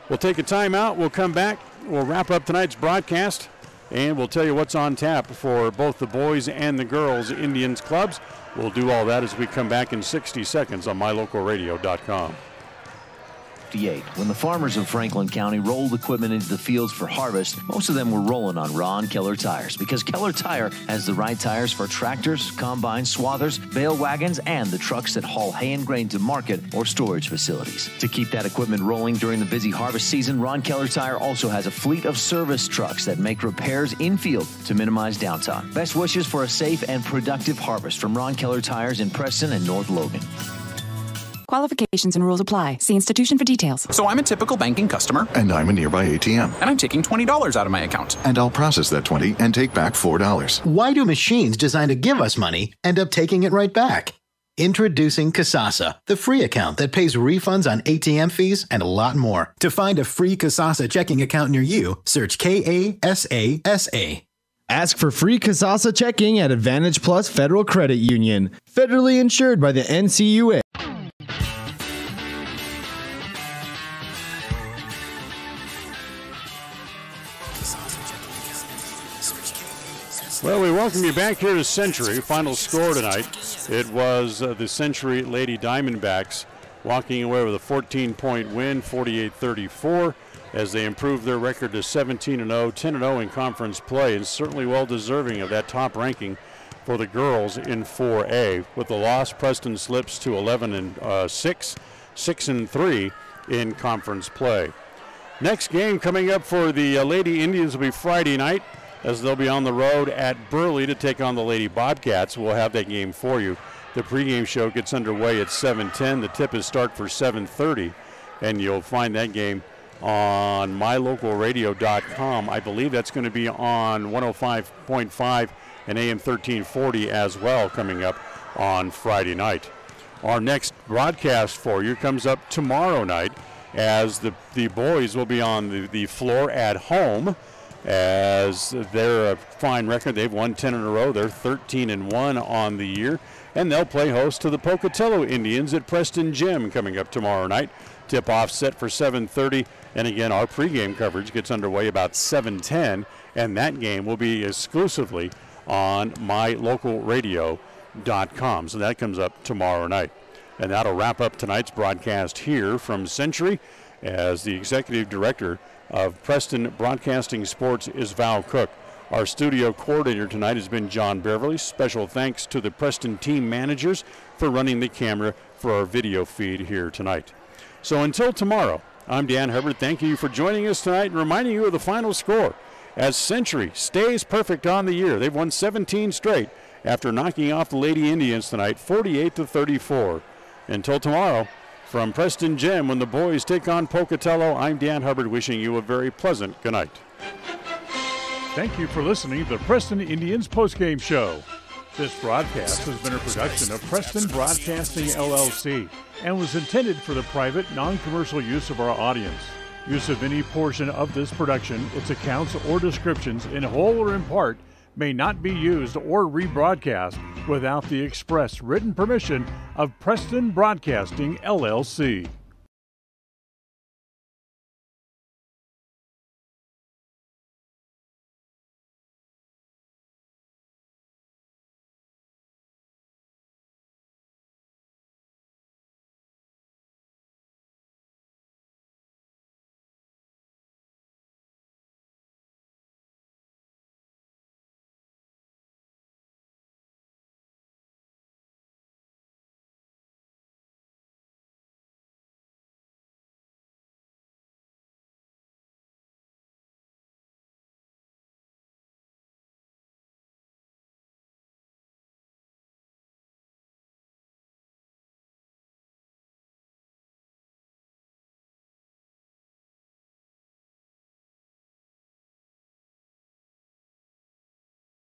We'll take a timeout. We'll come back. We'll wrap up tonight's broadcast, and we'll tell you what's on tap for both the boys and the girls Indians clubs. We'll do all that as we come back in 60 seconds on mylocalradio.com. When the farmers of Franklin County rolled equipment into the fields for harvest, most of them were rolling on Ron Keller tires, because Keller Tire has the right tires for tractors, combines, swathers, bale wagons, and the trucks that haul hay and grain to market or storage facilities. To keep that equipment rolling during the busy harvest season, Ron Keller Tire also has a fleet of service trucks that make repairs in-field to minimize downtime. Best wishes for a safe and productive harvest from Ron Keller Tires in Preston and North Logan. Qualifications and rules apply. See institution for details. So I'm a typical banking customer. And I'm a nearby ATM. And I'm taking $20 out of my account. And I'll process that 20 and take back $4. Why do machines designed to give us money end up taking it right back? Introducing Kasasa, the free account that pays refunds on ATM fees and a lot more. To find a free Kasasa checking account near you, search KASASA. Ask for free Kasasa checking at Advantage Plus Federal Credit Union. Federally insured by the NCUA. Well, we welcome you back here to Century. Final score tonight, it was the Century Lady Diamondbacks walking away with a 14-point win, 48-34, as they improved their record to 17-0, 10-0 in conference play, and certainly well deserving of that top ranking for the girls in 4A. With the loss, Preston slips to 11-6, 6-3 in conference play. Next game coming up for the Lady Indians will be Friday night, as they'll be on the road at Burley to take on the Lady Bobcats. We'll have that game for you. The pregame show gets underway at 7:10. The tip is start for 7:30, and you'll find that game on mylocalradio.com. I believe that's going to be on 105.5 and AM 1340 as well, coming up on Friday night. Our next broadcast for you comes up tomorrow night. as the boys will be on the floor at home, as they're a fine record. They've won 10 in a row. They're 13-1 on the year, and they'll play host to the Pocatello Indians at Preston Gym coming up tomorrow night. Tip-off set for 7:30, and again, our pregame coverage gets underway about 7:10, and that game will be exclusively on mylocalradio.com. So that comes up tomorrow night. And that'll wrap up tonight's broadcast here from Century, as the executive director of Preston Broadcasting Sports is Val Cook. Our studio coordinator tonight has been John Beverly. Special thanks to the Preston team managers for running the camera for our video feed here tonight. So until tomorrow, I'm Dan Hubbard. Thank you for joining us tonight and reminding you of the final score as Century stays perfect on the year. They've won 17 straight after knocking off the Lady Indians tonight, 48-34. Until tomorrow, from Preston Gym, when the boys take on Pocatello, I'm Dan Hubbard wishing you a very pleasant good night. Thank you for listening to the Preston Indians postgame show. This broadcast has been a production of Preston Broadcasting, LLC, and was intended for the private, non-commercial use of our audience. Use of any portion of this production, its accounts or descriptions, in whole or in part, may not be used or rebroadcast without the express written permission of Preston Broadcasting, LLC.